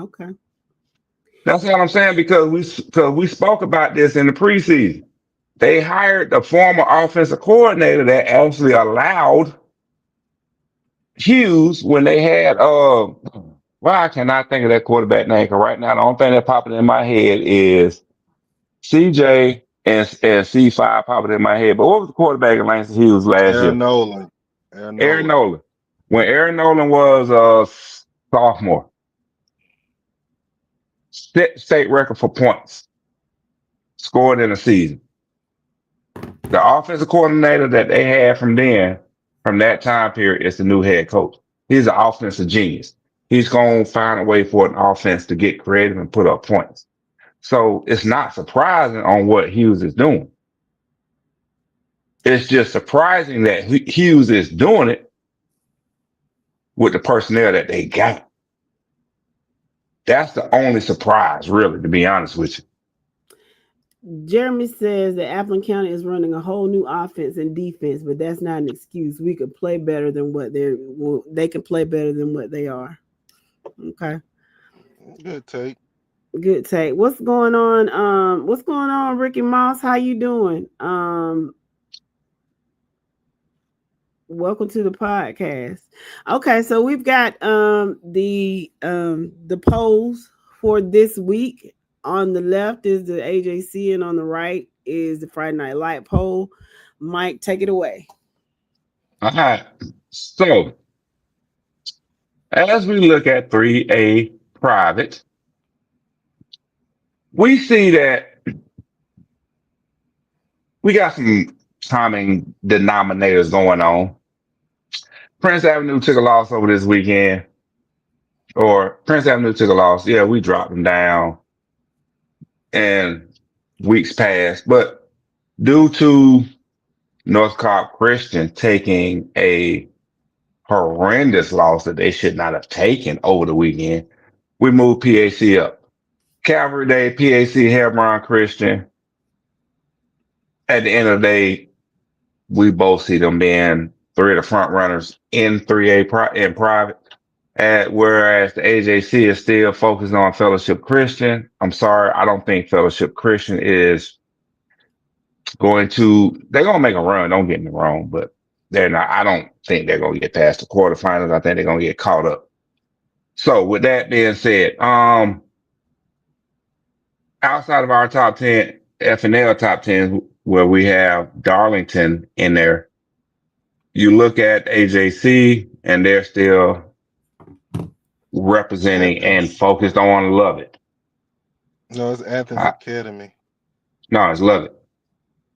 okay, That's what I'm saying because we spoke about this in the preseason. They hired the former offensive coordinator that actually allowed Hughes when they had why can I think of that quarterback name? 'Cause right now the only thing that popping in my head is CJ and C5 popping in my head. But what was the quarterback in Langston Hughes last Aaron year? Nolan. Aaron Aaron Nolan. Nolan. When Aaron Nolan was a sophomore, set state record for points scored in a season. The offensive coordinator that they had from that time period, is the new head coach. He's an offensive genius. He's going to find a way for an offense to get creative and put up points. So it's not surprising on what Hughes is doing. It's just surprising that Hughes is doing it with the personnel that they got. That's the only surprise, really, to be honest with you. Jeremy says that Appleton County is running a whole new offense and defense, but that's not an excuse. We could play better than what they can play better than what they are. Okay. Good take. Good take. What's going on? What's going on, Ricky Moss? How you doing? Welcome to the podcast. Okay, so we've got the polls for this week. On the left is the AJC, and on the right is the Friday Night Light poll. Mike, take it away. All right. So as we look at 3A private, we see that we got some common denominators going on. Prince Avenue took a loss over this weekend, or Prince Avenue took a loss. Yeah, we dropped them down and weeks passed, but due to North Cobb Christian taking a horrendous loss that they should not have taken over the weekend, we moved PAC up. Calvary Day, PAC, Hebron Christian. At the end of the day, we both see them being three of the front runners in 3A in private. Whereas the AJC is still focused on Fellowship Christian. I'm sorry, I don't think Fellowship Christian is they're going to make a run, don't get me wrong, but they're not. I don't think they're going to get past the quarterfinals. I think they're going to get caught up. So with that being said, outside of our top 10, FNL top 10, where we have Darlington in there, you look at AJC and they're still representing and focused on Lovett. No, it's Athens Academy. No, it's Lovett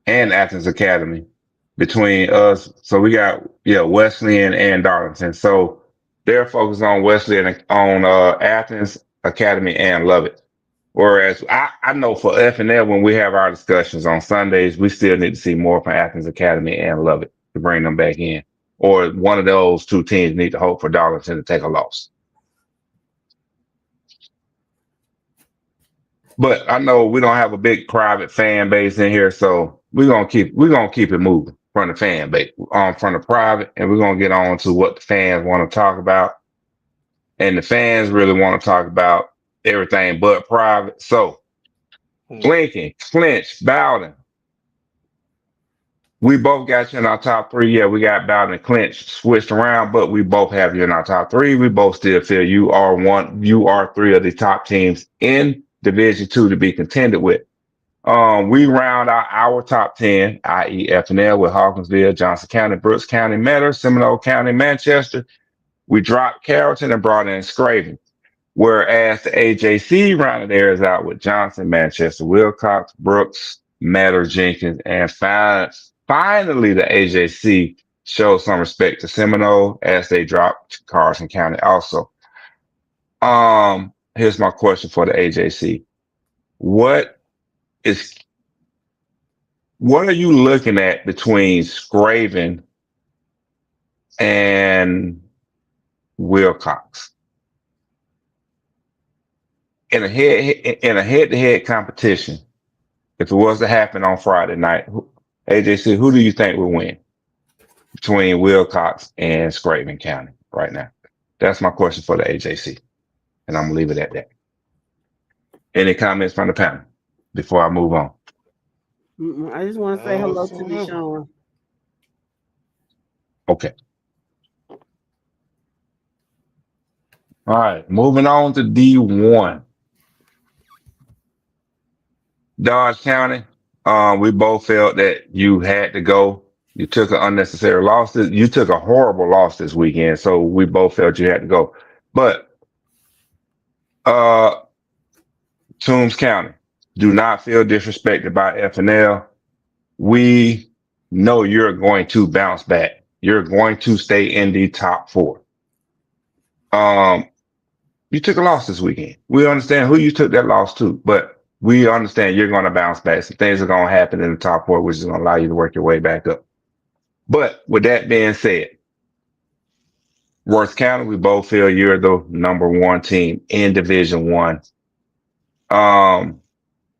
and Athens Academy between us. So we got Wesleyan and Darlington. So they're focused on Wesleyan, on Athens Academy and Lovett. Whereas I know for FNL, when we have our discussions on Sundays, we still need to see more from Athens Academy and Lovett to bring them back in. Or one of those two teams need to hope for Darlington to take a loss. But I know we don't have a big private fan base in here, so we're gonna keep it moving from the fan base, from the private, and we're gonna get on to what the fans want to talk about. And the fans really want to talk about everything but private. So Lincoln, Clinch, Bowden. We both got you in our top three. Yeah, we got Bowden and Clinch switched around, but we both have you in our top three. We both still feel you are three of the top teams in Division II to be contended with. We round out our top 10, i.e. FNL, with Hawkinsville, Johnson County, Brooks County, Metter, Seminole County, Manchester. We dropped Carrollton and brought in Scraven. Whereas the AJC rounded theirs out with Johnson, Manchester, Wilcox, Brooks, Metter, Jenkins, and finally the AJC showed some respect to Seminole as they dropped Carson County also. Here's my question for the AJC. What are you looking at between Scraven and Wilcox in a head-to-head competition? If it was to happen on Friday night, AJC, who do you think will win between Wilcox and Scraven County right now? That's my question for the AJC, and I'm gonna leave it at that. Any comments from the panel before I move on? I just want to say hello to Deshaun. Okay. All right, moving on to D1. Dodge County, we both felt that you had to go. You took an unnecessary loss. You took a horrible loss this weekend, so we both felt you had to go. But Toombs County, do not feel disrespected by FNL. We know you're going to bounce back. You're going to stay in the top four. You took a loss this weekend. We understand who you took that loss to, but we understand you're going to bounce back. Some things are going to happen in the top four, which is going to allow you to work your way back up. But with that being said, Worth County, we both feel you're the number one team in Division I.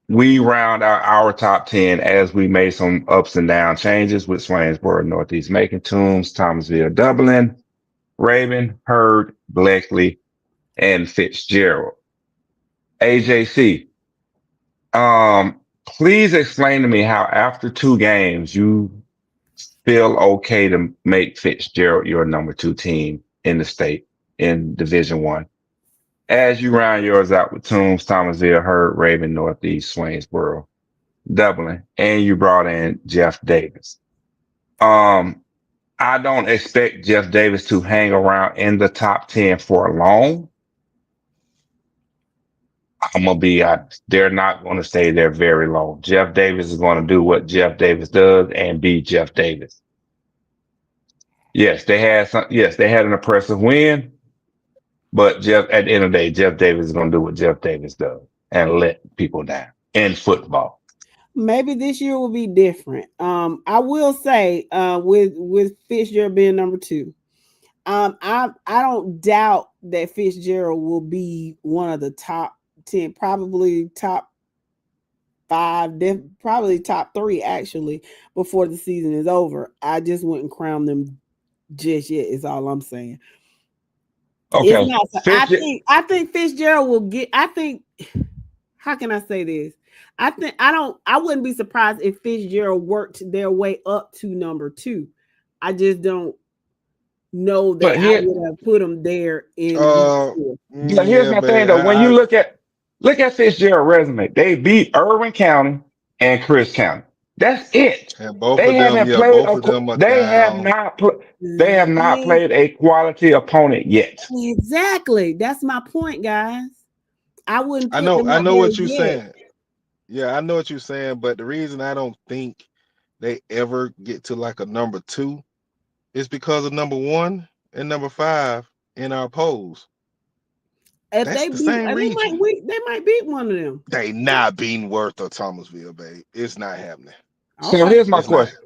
we round out our top 10 as we made some ups and down changes with Swainsboro, Northeast Macon, Toombs, Thomasville, Dublin, Raven, Hurd, Blakely, and Fitzgerald. AJC, please explain to me how after 2 games you feel okay to make Fitzgerald your number 2 team in the state in Division One, as you round yours out with Toombs, Thomasville, Hurd, Raven, Northeast, Swainsboro, Dublin, and you brought in Jeff Davis. I don't expect Jeff Davis to hang around in the top 10 for long. I'm gonna be honest. They're not going to stay there very long. Jeff Davis is going to do what Jeff Davis does and be Jeff Davis. Yes, they had some. Yes, they had an impressive win, but at the end of the day, Jeff Davis is going to do what Jeff Davis does and let people down in football. Maybe this year will be different. I will say, with Fitzgerald being number 2, I don't doubt that Fitzgerald will be one of the top 10, probably top 5, probably top 3 actually before the season is over. I just wouldn't crown them just yet. Is all I'm saying. Okay. It's not. I think Fitzgerald will get. I think. How can I say this? I wouldn't be surprised if Fitzgerald worked their way up to number 2. I just don't know that I would have put them there in. Here's my thing though. When you look at Fitzgerald's resume, they beat Irwin County and Chris County. That's it. And both they of them, haven't yeah, played. both of them are They down. have not. They have not played a quality opponent yet. Exactly. That's my point, guys. I wouldn't. I know what you're saying. Yeah, I know what you're saying, but the reason I don't think they ever get to like a number 2 is because of number 1 and number 5 in our polls. If That's they the beat, same region. They might beat one of them. They not beating Worth or Thomasville, babe. It's not happening. So here's my question.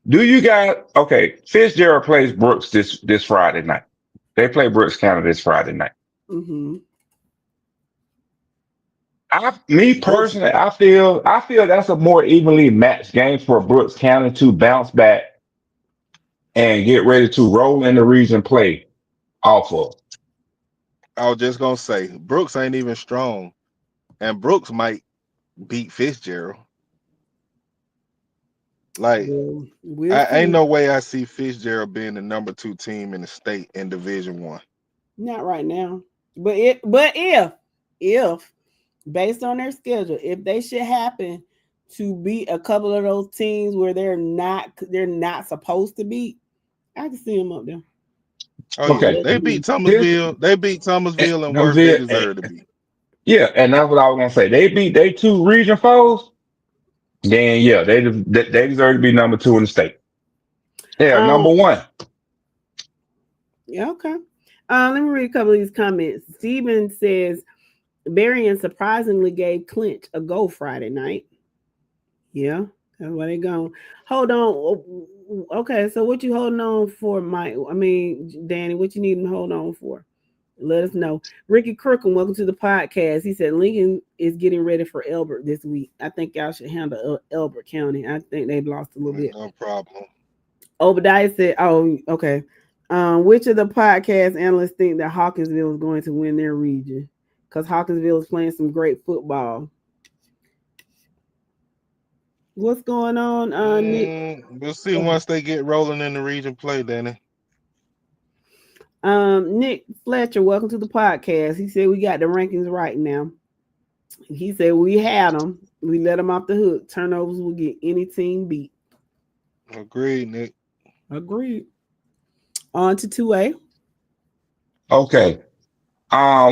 Do you guys Fitzgerald plays Brooks this Friday night. They play Brooks County this Friday night. Mm-hmm. Me personally, I feel that's a more evenly matched game for Brooks County to bounce back and get ready to roll in the region play off of. I was just gonna say Brooks ain't even strong, and Brooks might beat Fitzgerald. Like, ain't no way I see Fitzgerald being the number 2 team in the state in Division One. Not right now, but if based on their schedule, if they should happen to beat a couple of those teams where they're not supposed to beat, I can see them up there. Oh, okay. Yeah. They beat Thomasville. They beat Thomasville and Worth they deserve to beat. Yeah, and that's what I was gonna say. They beat they 2 region foes. Then yeah, they deserve to be number 2 in the state. Yeah, number 1. Yeah, okay. Let me read a couple of these comments. Steven says Berrien surprisingly gave Clinch a go Friday night. Yeah, that's where they going. Hold on. Okay, so what you holding on for, Mike? I mean, Danny, what you need to hold on for? Let us know. Ricky Crookham, welcome to the podcast. He said Lincoln is getting ready for Elbert this week. I think y'all should handle Elbert County. I think they've lost a little bit. No problem. Obadiah said, oh, okay. Which of the podcast analysts think that Hawkinsville is going to win their region? Because Hawkinsville is playing some great football. What's going on, Nick? We'll see once they get rolling in the region play, Danny. Nick Fletcher, welcome to the podcast. He said we got the rankings right now. He said we had them. We let them off the hook. Turnovers will get any team beat. Agreed, Nick. Agreed. On to 2A. Okay.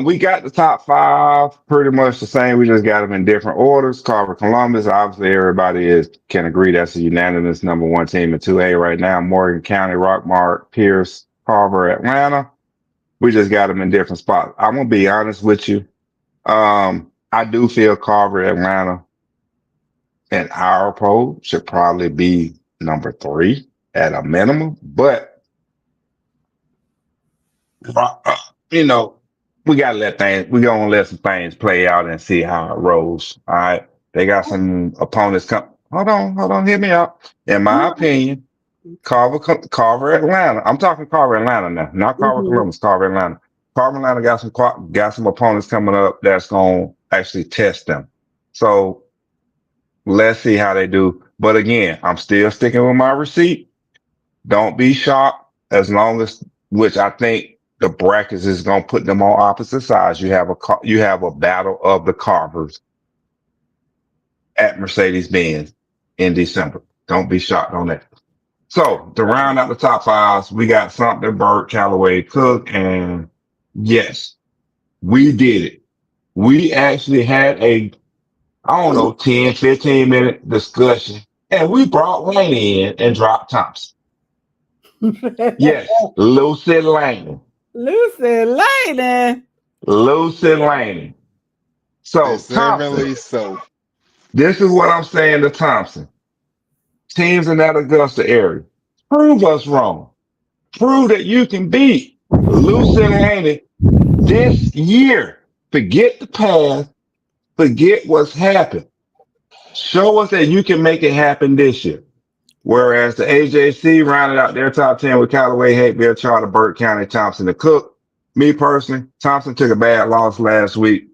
We got the top 5 pretty much the same. We just got them in different orders. Carver, Columbus. Obviously, everybody can agree that's a unanimous number 1 team in 2A right now. Morgan County, Rockmart, Pierce, Carver, Atlanta. We just got them in different spots. I'm gonna be honest with you. I do feel Carver, Atlanta, and our poll should probably be number 3 at a minimum. But we gotta we gonna let some things play out and see how it rolls. All right. They got some opponents come. Hold on, hear me out. In my opinion, Carver Atlanta. I'm talking Carver Atlanta now, not Carver Mhm. Columbus, Carver Atlanta. Carver Atlanta got some opponents coming up that's gonna actually test them. So let's see how they do. But again, I'm still sticking with my receipt. Don't be shocked as long as, which I think the brackets is gonna put them on opposite sides. You have a battle of the Carvers at Mercedes Benz in December. Don't be shocked on that. So to round out the top fives, we got Sumter, Burt, Callaway, Cook, and yes, we did it. We actually had I don't know, 10, 15-minute discussion, and we brought Lane in and dropped Thompson. Yes, Lucy Lane. Lucy Lady. Lucy Lane. So Thompson, Deservingly so. this is what I'm saying to Thompson. Teams in that Augusta area, prove us wrong. Prove that you can beat Lucy Lane this year. Forget the past. Forget what's happened. Show us that you can make it happen this year. Whereas the AJC rounded out their top 10 with Callaway, Hateville, Charter, Burke County, Thompson, and Cook. Me personally, Thompson took a bad loss last week.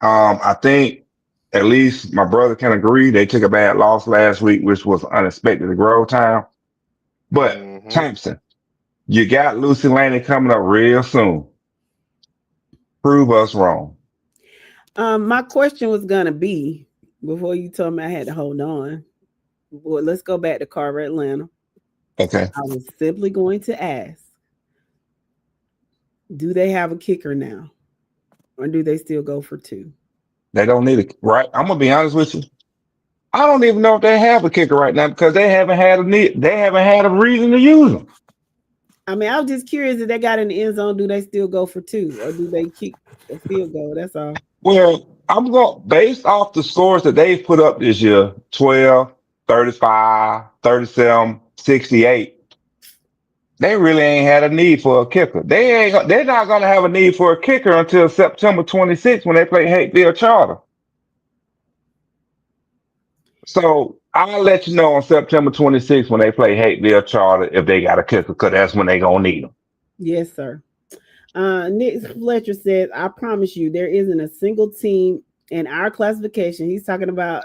I think at least my brother can agree they took a bad loss last week, which was unexpected to Grove Town. But Hmm. Thompson, you got Lucy Laney coming up real soon. Prove us wrong. My question was gonna be before you told me I had to hold on. Well, let's go back to Carver Atlanta. Okay. I was simply going to ask, do they have a kicker now? Or do they still go for two? They don't need it, right? I'm gonna be honest with you. I don't even know if they have a kicker right now because they haven't had a need. They haven't had a reason to use them. I mean, I was just curious if they got in the end zone, do they still go for two? Or do they kick a field goal? That's all. Well, I'm going based off the scores that they've put up this year, 12, 35, 37, 68. They really ain't had a need for a kicker. They're not gonna have a need for a kicker until September 26th when they play Hateville Charter. So I'll let you know on September 26th when they play Hateville Charter if they got a kicker, because that's when they gonna need them. Yes, sir. Nick Fletcher says, I promise you, there isn't a single team in our classification. He's talking about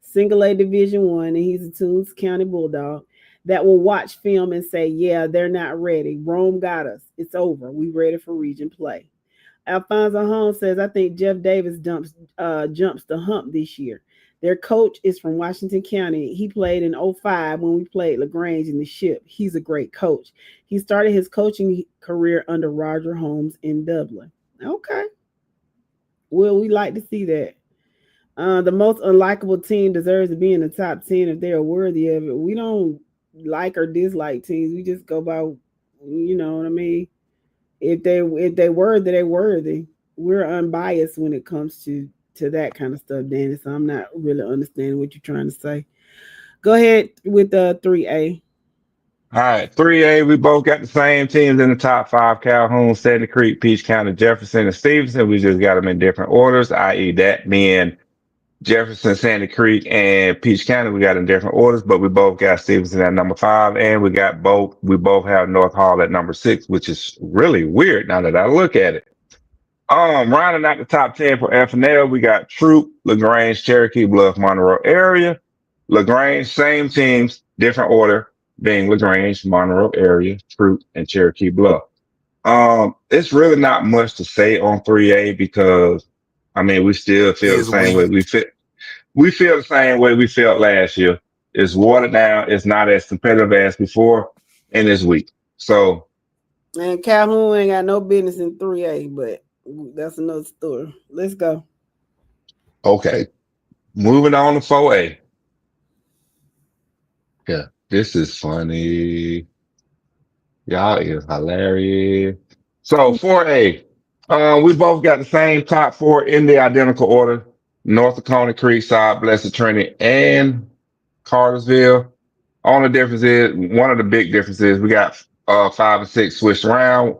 single A Division One, and he's a Toombs County Bulldog that will watch film and say, yeah, they're not ready. Rome got us. It's over. We ready for region play. Alfonso Holmes says, I think Jeff Davis jumps the hump this year. Their coach is from Washington County. He played in 05 when we played LaGrange in the Ship. He's a great coach. He started his coaching career under Roger Holmes in Dublin. Okay. Well, we like to see that. The most unlikable team deserves to be in the top 10 if they're worthy of it. We don't like or dislike teams. We just go by, you know what I mean? If they worthy, they're worthy. We're unbiased when it comes to that kind of stuff, Danny. So I'm not really understanding what you're trying to say. Go ahead with 3A. All right, 3A, we both got the same teams in the top five: Calhoun, Sandy Creek, Peach County, Jefferson, and Stevenson. We just got them in different orders, i.e., that being Jefferson, Sandy Creek, and Peach County. We got in different orders, but we both got Stevenson at number 5, and we both have North Hall at number 6, which is really weird now that I look at it. Rounding out the top 10 for FNL, we got Troop, LaGrange, Cherokee, Bluff, Monroe area. LaGrange, same teams, different order, being LaGrange, Monroe area, Troop, and Cherokee Bluff. It's really not much to say on 3A because I mean we still feel the Is same way weak. we feel the same way we felt last year. It's watered down, it's not as competitive as before, and it's weak. So And Calhoun ain't got no business in 3A, but that's another story. Let's go. okay. Moving on to 4A. Yeah, this is funny. Y'all is hilarious. So 4A, we both got the same top 4 in the identical order: North Dakota, Creekside, Blessed Trinity, and Cartersville. Only difference is one of the big differences we got 5 and 6 switched around.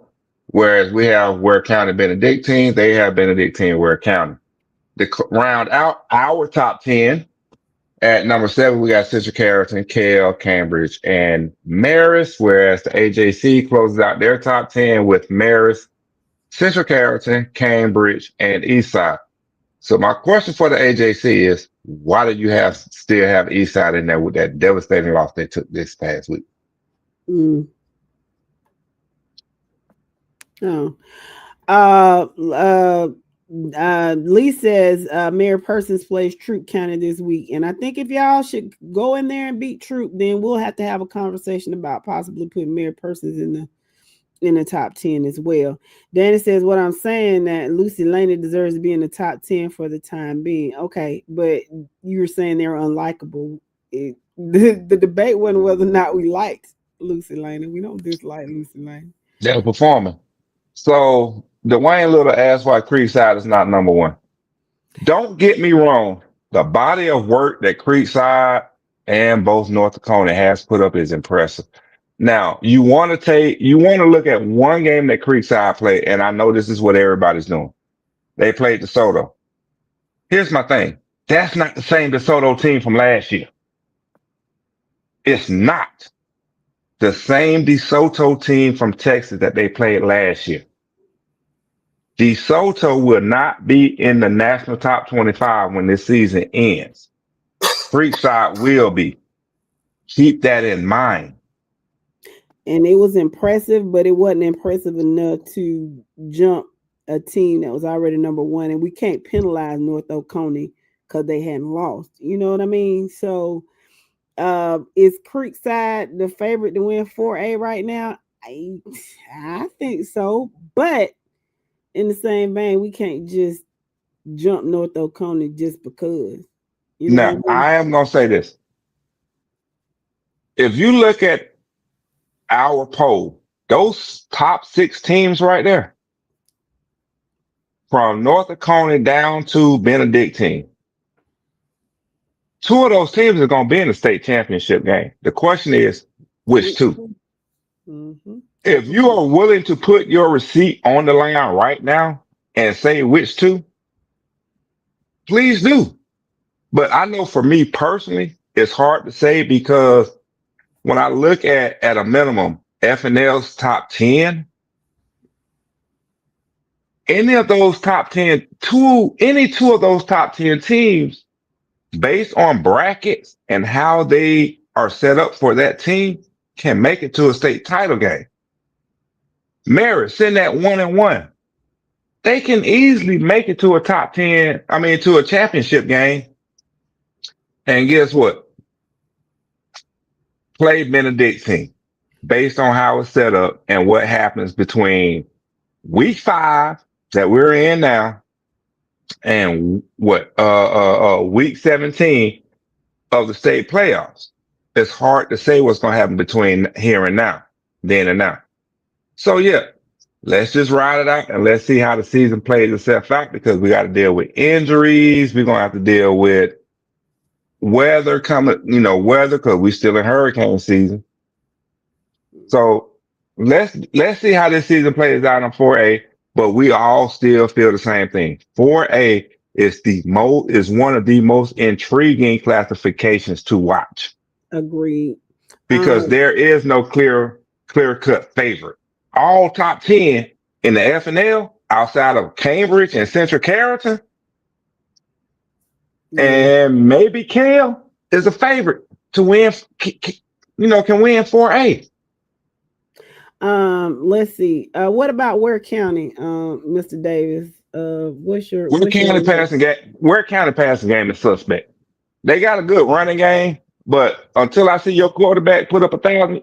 Whereas we have Ware County Benedictine, they have Benedictine Ware County. To round out our top 10, at number 7, we got Central Carrollton, Kell, Cambridge, and Marist, whereas the AJC closes out their top 10 with Marist, Central Carrollton, Cambridge, and Eastside. So my question for the AJC is, why do you still have Eastside in there with that devastating loss they took this past week? Mm. Oh. Lee says Mayor Persons plays Troop County this week, and I think if y'all should go in there and beat Troop, then we'll have to have a conversation about possibly putting Mayor Persons in the top 10 as well. Danny says, what I'm saying that Lucy Laney deserves to be in the top 10 for the time being. Okay, but you were saying they're unlikable. The debate wasn't whether or not we liked Lucy Laney. We don't dislike Lucy Laney. They're performing. So Dwayne Little asked why Creekside is not number 1. Don't get me wrong. The body of work that Creekside and both North Dakota has put up is impressive. Now, you want to look at one game that Creekside played, and I know this is what everybody's doing. They played DeSoto. Here's my thing. That's not the same DeSoto team from last year. It's not the same DeSoto team from Texas that they played last year. DeSoto will not be in the national top 25 when this season ends. Creekside will be. Keep that in mind. And it was impressive, but it wasn't impressive enough to jump a team that was already number 1. And we can't penalize North Oconee because they hadn't lost. You know what I mean? So is Creekside the favorite to win 4A right now? I think so. But in the same vein, we can't just jump North Oconee just because. You know Now, I am going to say this. If you look at our poll, those top 6 teams right there, from North Oconee down to Benedictine, 2 of those teams are going to be in the state championship game. The question is, which 2? Mm-hmm. If you are willing to put your receipt on the line right now and say which 2, please do. But I know for me personally, it's hard to say because when I look at a minimum FNL's top 10, any of those top 10, any two of those top 10 teams, based on brackets and how they are set up for that team, can make it to a state title game. Marist sitting at 1-1. They can easily make it to a top 10, to a championship game. And guess what? Play Benedictine based on how it's set up and what happens between week 5 that we're in now and week 17 of the state playoffs. It's hard to say what's going to happen between here and now, then and now. So yeah, let's just ride it out and let's see how the season plays itself out because we got to deal with injuries. We're going to have to deal with weather coming, weather because we're still in hurricane season. So let's see how this season plays out on 4A, but we all still feel the same thing. 4A is one of the most intriguing classifications to watch. Agreed. Because there is no clear cut favorite. All top 10 in the FNL outside of Cambridge and Central Carrollton and maybe Kell is a favorite to win, can win 4A. Let's see. What about Ware County, Mr. Davis? What's your Ware County passing game is suspect. They got a good running game, but until I see your quarterback put up 1,000,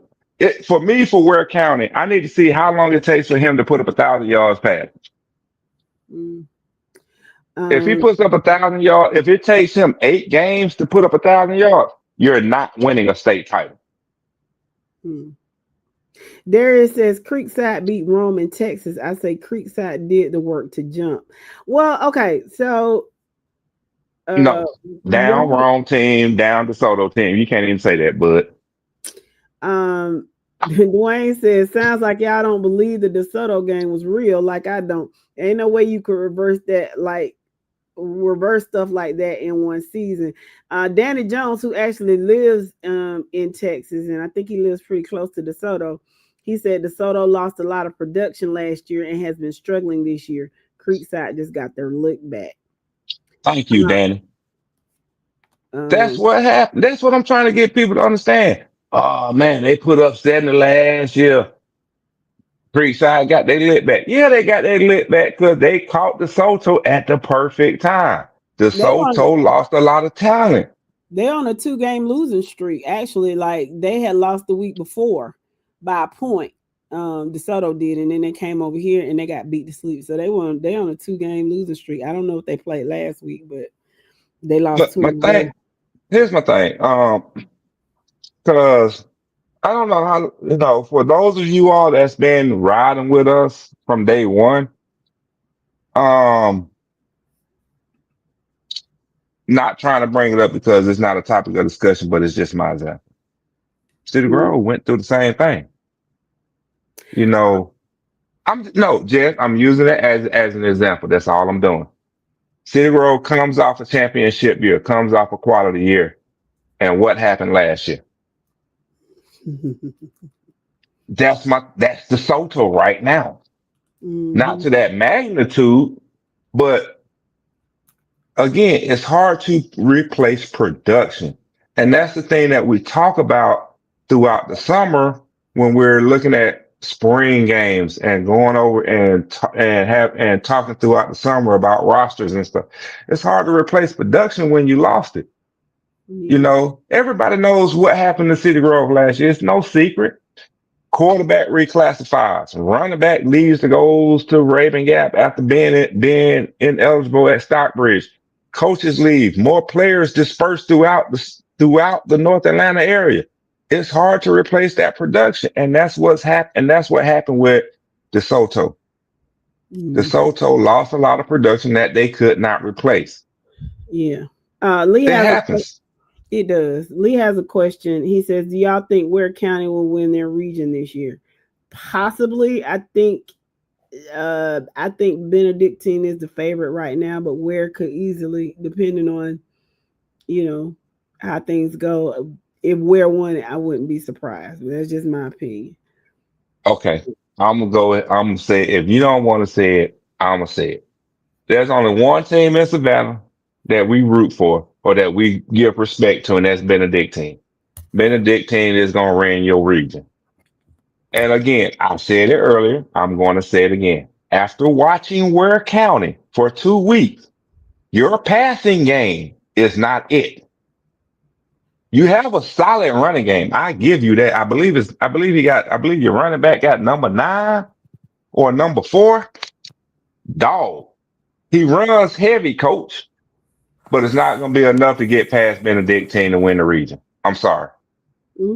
for Ware County, I need to see how long it takes for him to put up 1,000 yards passing. If he puts up 1,000 yards, if it takes him 8 games to put up 1,000 yards, you're not winning a state title. Darius says Creekside beat Rome in Texas. I say Creekside did the work to jump. Well, okay, so no, down Rome team, down DeSoto team. You can't even say that, bud. Dwayne says, sounds like y'all don't believe the DeSoto game was real. Like I don't. Ain't no way you could reverse that. Like reverse stuff like that in one season. Danny Jones, who actually lives in Texas, and I think he lives pretty close to DeSoto, he said DeSoto lost a lot of production last year and has been struggling this year. Creekside just got their look back. Thank you, Danny. That's Um, what happened. That's what I'm trying to get people to understand. Oh man, they put up 70 last year. Creekside got their lit back. Yeah, they got their lit back because they caught the Soto at the perfect time. The they on Soto lost a lot of talent. they're on a 2 game losing streak. Actually, like they had lost the week before by a point. DeSoto did, and then they came over here and they got beat to sleep. So they on a 2 game losing streak. I don't know if they played last week, but they lost Look, two my in a row. thing, here's my thing. Because I don't know how, for those of you all that's been riding with us from day one, um, not trying to bring it up because it's not a topic of discussion, but it's just my example. City Mm. Grove went through the same thing. You know, no, Jeff, I'm using it as an example. That's all I'm doing. City Grove comes off a championship year, comes off a quality year. And what happened last year? That's the Soto right now. Not Hmm. to that magnitude, but again, it's hard to replace production. And that's the thing that we talk about throughout the summer when we're looking at spring games and going over and talking throughout the summer about rosters and stuff. It's hard to replace production when you lost it. Yeah. Everybody knows what happened to City Grove last year. It's no secret. Quarterback reclassifies. Running back leaves to goes to Raven Gap after being ineligible at Stockbridge. Coaches leave. More players dispersed throughout the North Atlanta area. It's hard to replace that production, and that's what's happened. And that's what happened with DeSoto. Hmm. DeSoto lost a lot of production that they could not replace. Yeah. Lee That has a happens. it does. Lee has a question. He says, "Do y'all think Ware County will win their region this year?" Possibly. I think Benedictine is the favorite right now, but Ware could easily, depending on you know how things go. If Ware won it, I wouldn't be surprised. But that's just my opinion. Okay, I'm gonna go. I'm gonna say if you don't want to say it, I'm gonna say it. There's only one team in Savannah that we root for or that we give respect to, and that's Benedictine. Benedictine is gonna reign your region. And again, I said it earlier. I'm going to say it again. After watching Ware County for 2 weeks, your passing game is not it. You have a solid running game. I give you that. I believe your running back got number 9 or number 4. Dog. He runs heavy, coach, but it's not going to be enough to get past Benedictine to win the region. I'm sorry. Hmm.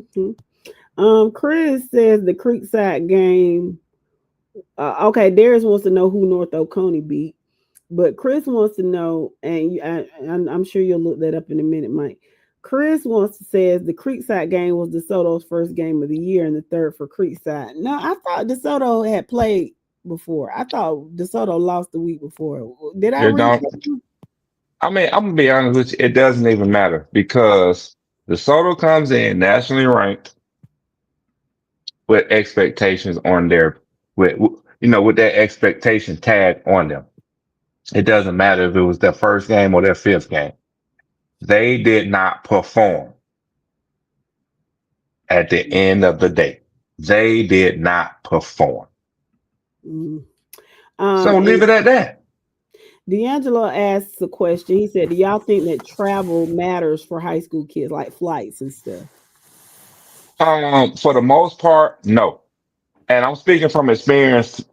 Chris says the Creekside game. Okay, Darius wants to know who North Oconee beat. But Chris wants to know, and I'm sure you'll look that up in a minute, Mike. Chris wants to says the Creekside game was DeSoto's first game of the year and the third for Creekside. No, I thought DeSoto had played before. I thought DeSoto lost the week before. Did I You read don't. that? I mean, I'm gonna be honest with you. It doesn't even matter because the Soto comes in nationally ranked with expectations on their with with that expectation tag on them. It doesn't matter if it was their first game or their fifth game. They did not perform at the end of the day. They did not perform. Mm. So leave And it at that. D'Angelo asks a question. He said, "Do y'all think that travel matters for high school kids, like flights and stuff?" For the most part, no. And I'm speaking from experience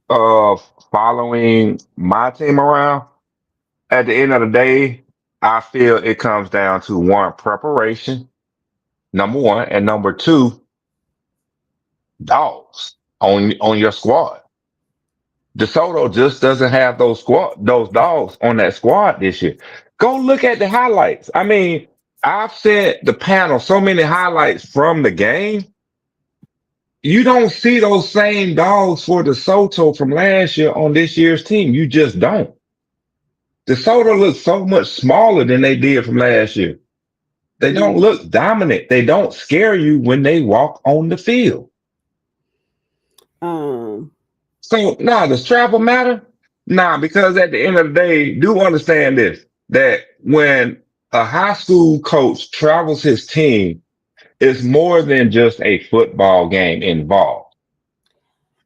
of following my team around. At the end of the day, I feel it comes down to one, preparation, number one, and number two, dogs on your squad. DeSoto just doesn't have those dogs on that squad this year. Go look at the highlights. I mean, I've sent the panel so many highlights from the game. you don't see those same dogs for DeSoto from last year on this year's team. You just don't. DeSoto looks so much smaller than they did from last year. They don't look dominant. They don't scare you when they walk on the field. So, nah, does travel matter? Nah, because at the end of the day, do understand this, that when a high school coach travels his team, it's more than just a football game involved.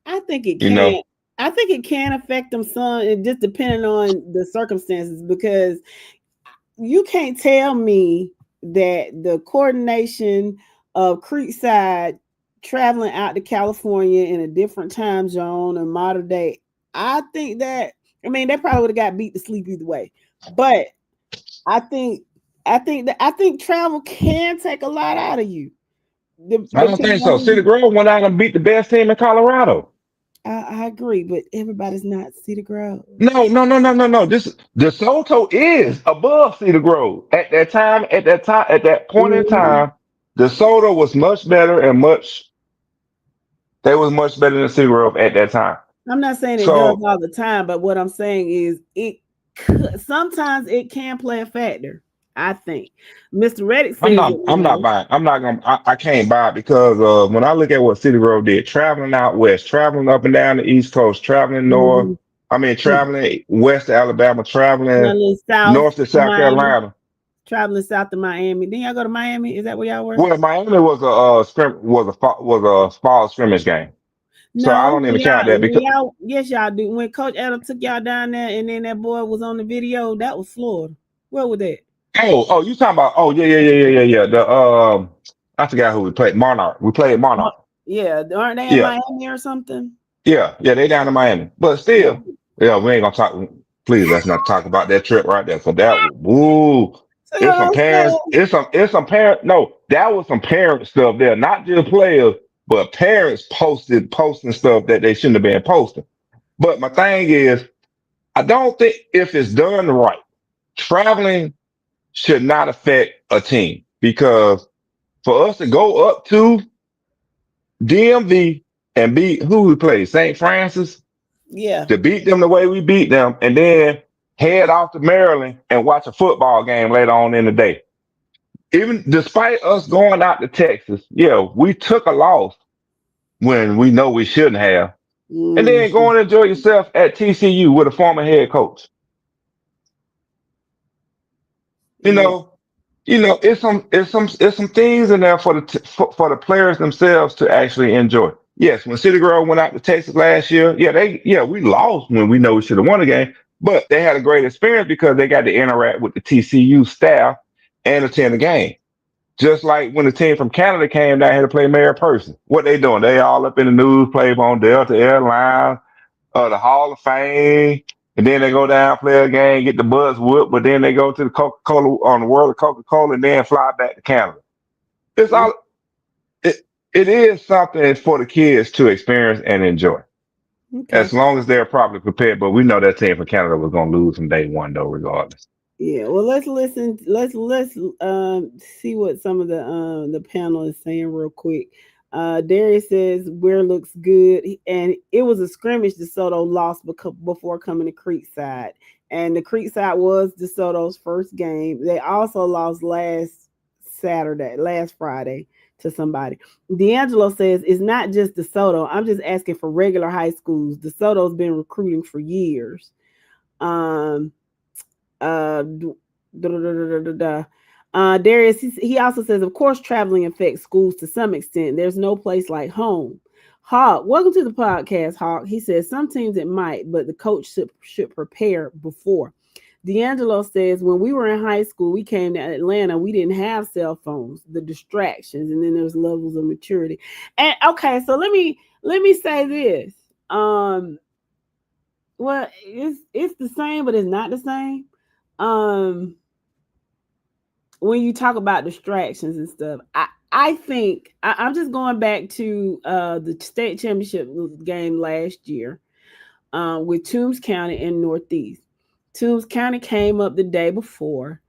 I think it You can. know, I think it can affect them some, it just depending on the circumstances, because you can't tell me that the coordination of Creekside traveling out to California in a different time zone and modern day. I think that, I mean, they probably would have got beat to sleep either way. But I think travel can take a lot out of you. I don't Depending think so. City on, Grove went out and beat the best team in Colorado. I agree, but everybody's not Cedar Grove. No. This DeSoto is above Cedar Grove. At that point in Mhm. time, DeSoto was much better they was much better than Cedar Grove at that time. I'm not saying it does So all the time, but what I'm saying is sometimes it can play a factor. I think Mr. Reddick says it I'm not will. buying. I can't buy it because when I look at what City Grove did, traveling out west, traveling up and down the East Coast, traveling north, Mhm. traveling west to Alabama, traveling Traveling south north to to South Miami, Carolina. traveling south to Miami. Then y'all go to Miami? Is that where y'all were? Well, Miami was a small scrimmage game, so I No, don't even count that because yes, y'all do. When Coach Adam took y'all down there, and then that boy was on the video, that was Florida. Where was that? you talking about yeah. I forgot who we played. Monarch. We played Monarch. Yeah, aren't they in Yeah, Miami or something? yeah. They down in Miami, but Yeah. still, yeah. We ain't gonna talk. Please, let's not talk about that trip right there. So that woo. See It's what some I'm parents. saying? It's some parent. No, that was some parent stuff there. Not just players, but parents posting stuff that they shouldn't have been posting. But my thing is, I don't think if it's done right, traveling should not affect a team because for us to go up to DMV and beat who we played, St. Francis, Yeah. to beat them the way we beat them, and then head off to Maryland and watch a football game later on in the day. Even despite us going out to Texas, yeah, we took a loss when we know we shouldn't have. And then go Mhm. and enjoy yourself at TCU with a former head coach. You Yeah. know, it's some things in there for for the players themselves to actually enjoy. Yes, when City Girl went out to Texas last year, we lost when we know we should have won the game, but they had a great experience because they got to interact with the TCU staff and attend the game. Just like when the team from Canada came down here to play Mayor Person, what they doing? They all up in the news, play on Delta Airlines, the Hall of Fame, and then they go down, play a game, get the buzz whooped, but then they go to the Coca Cola on the World of Coca Cola, and then fly back to Canada. It's all it. It is something for the kids to experience and enjoy, Okay. as long as they're properly prepared. But we know that team from Canada was going to lose from day one, though, regardless. Yeah. Well, let's listen. Let's see what some of the panel is saying real quick. Darius says where looks good, and it was a scrimmage DeSoto lost before coming to Creekside, and the Creekside was DeSoto's first game. They also lost last Friday to somebody. D'Angelo says it's not just DeSoto. I'm just asking for regular high schools. DeSoto's been recruiting for years. Um, uh, Darius, he also says, of course, traveling affects schools to some extent. There's no place like home. Hawk, welcome to the podcast, Hawk. He says some teams it might, but the coach should prepare before. D'Angelo says when we were in high school, we came to Atlanta, we didn't have cell phones, the distractions, and then there's levels of maturity. And okay, so let me say this. Well, it's the same, but it's not the same. Um, when you talk about distractions and stuff, I think I'm just going back to the state championship game last year with Toombs County and Northeast. Toombs County came up the day before.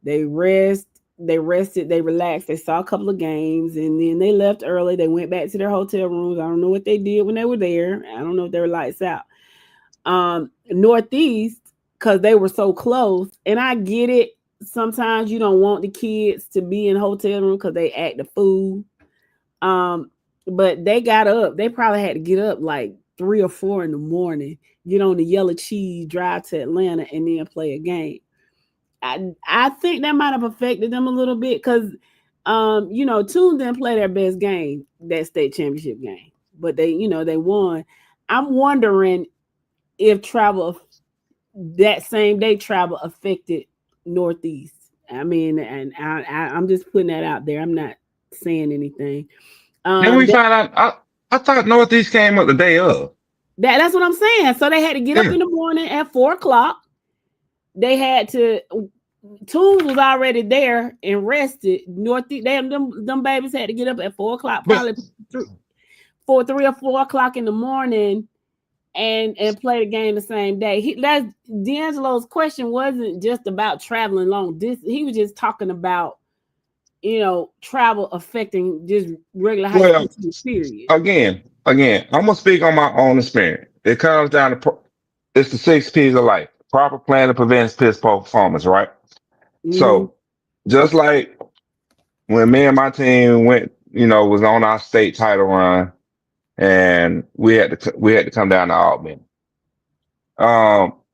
They rest. They rested, they relaxed, they saw a couple of games, and then they left early. They went back to their hotel rooms. I don't know what they did when they were there. I don't know if they were lights out. Northeast, because they were so close, and I get it. Sometimes you don't want the kids to be in hotel room because they act a fool. But they got up. They probably had to get up like 3 or 4 in the morning, get on the yellow cheese, drive to Atlanta, and then play a game. I think that might have affected them a little bit because, Tune didn't play their best game, that state championship game, but they won. I'm wondering if that same day travel affected Northeast. I mean, and I'm just putting that out there. I'm not saying anything. Then we find out. I thought Northeast came up the day of. That's what I'm saying. So they had to get up in the morning at 4:00. They had to. Tools was already there and rested. Northeast, them babies had to get up at 4:00, probably 3 or 4 o'clock in the morning, and play the game the same day. That's D'Angelo's question wasn't just about traveling long distance. He was just talking about travel affecting just regular high school teams, period. Again, I'm gonna speak on my own experience. It comes down to it's the 6 P's of life. Proper planning prevents piss poor performance, right? So just like when me and my team went, was on our state title run, and we had to come down to Albany.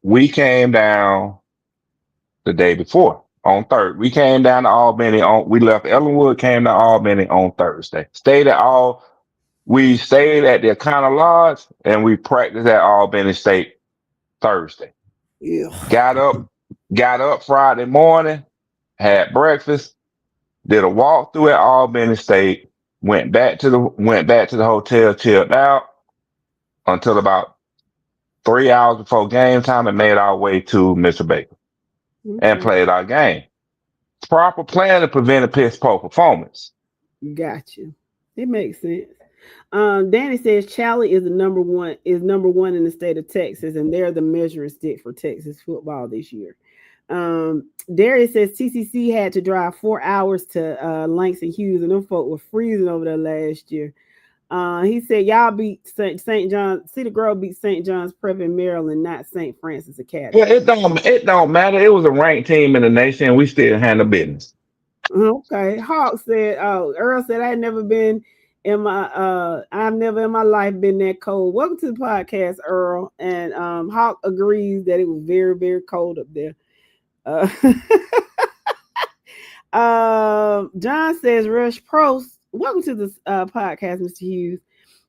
We came down the day before on Thursday. We came down to Albany we left Ellenwood, came to Albany on Thursday. We stayed at the Econo Lodge, and we practiced at Albany State Thursday. Yeah. Got up Friday morning, had breakfast, did a walkthrough at Albany State, went back to the hotel, chilled out until about 3 hours before game time, and made our way to Mr. Baker and played our game. Proper planning prevented piss poor performance. Got you. It makes sense. Danny says Charlie is number one in the state of Texas, and they're the measuring stick for Texas football this year. Darius says TCC had to drive 4 hours to Langston Hughes, and them folk were freezing over there last year. He said y'all beat St. John, Cedar Grove beat St. John's Prep in Maryland, not St. Francis Academy. Yeah, it don't matter. It was a ranked team in the nation, and we still handle business. Okay. Hawk said, Earl said I've never in my life been that cold. Welcome to the podcast, Earl. And Hawk agrees that it was very, very cold up there. John says Rush Prost. Welcome to this podcast, Mr. Hughes.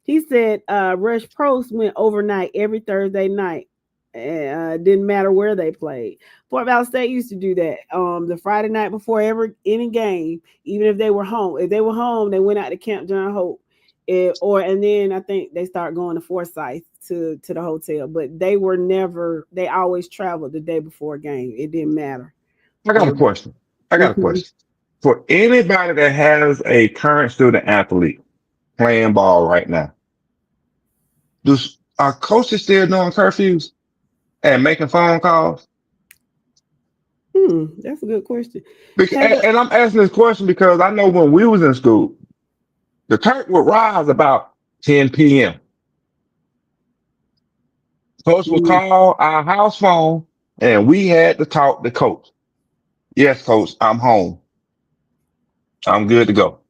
He said Rush Prost went overnight every Thursday night. Didn't matter where they played. Fort Valley State used to do that. The Friday night before any game, even if they were home. If they were home, they went out to Camp John Hope. And then I think they start going to Forsyth to the hotel. But they always traveled the day before a game. It didn't matter. I got a question. For anybody that has a current student athlete playing ball right now, are coaches still doing curfews and making phone calls? That's a good question. And I'm asking this question because I know when we was in school, the curtain would rise about 10 p.m. Coach would call our house phone, and we had to talk to coach. Yes, coach, I'm home. I'm good to go.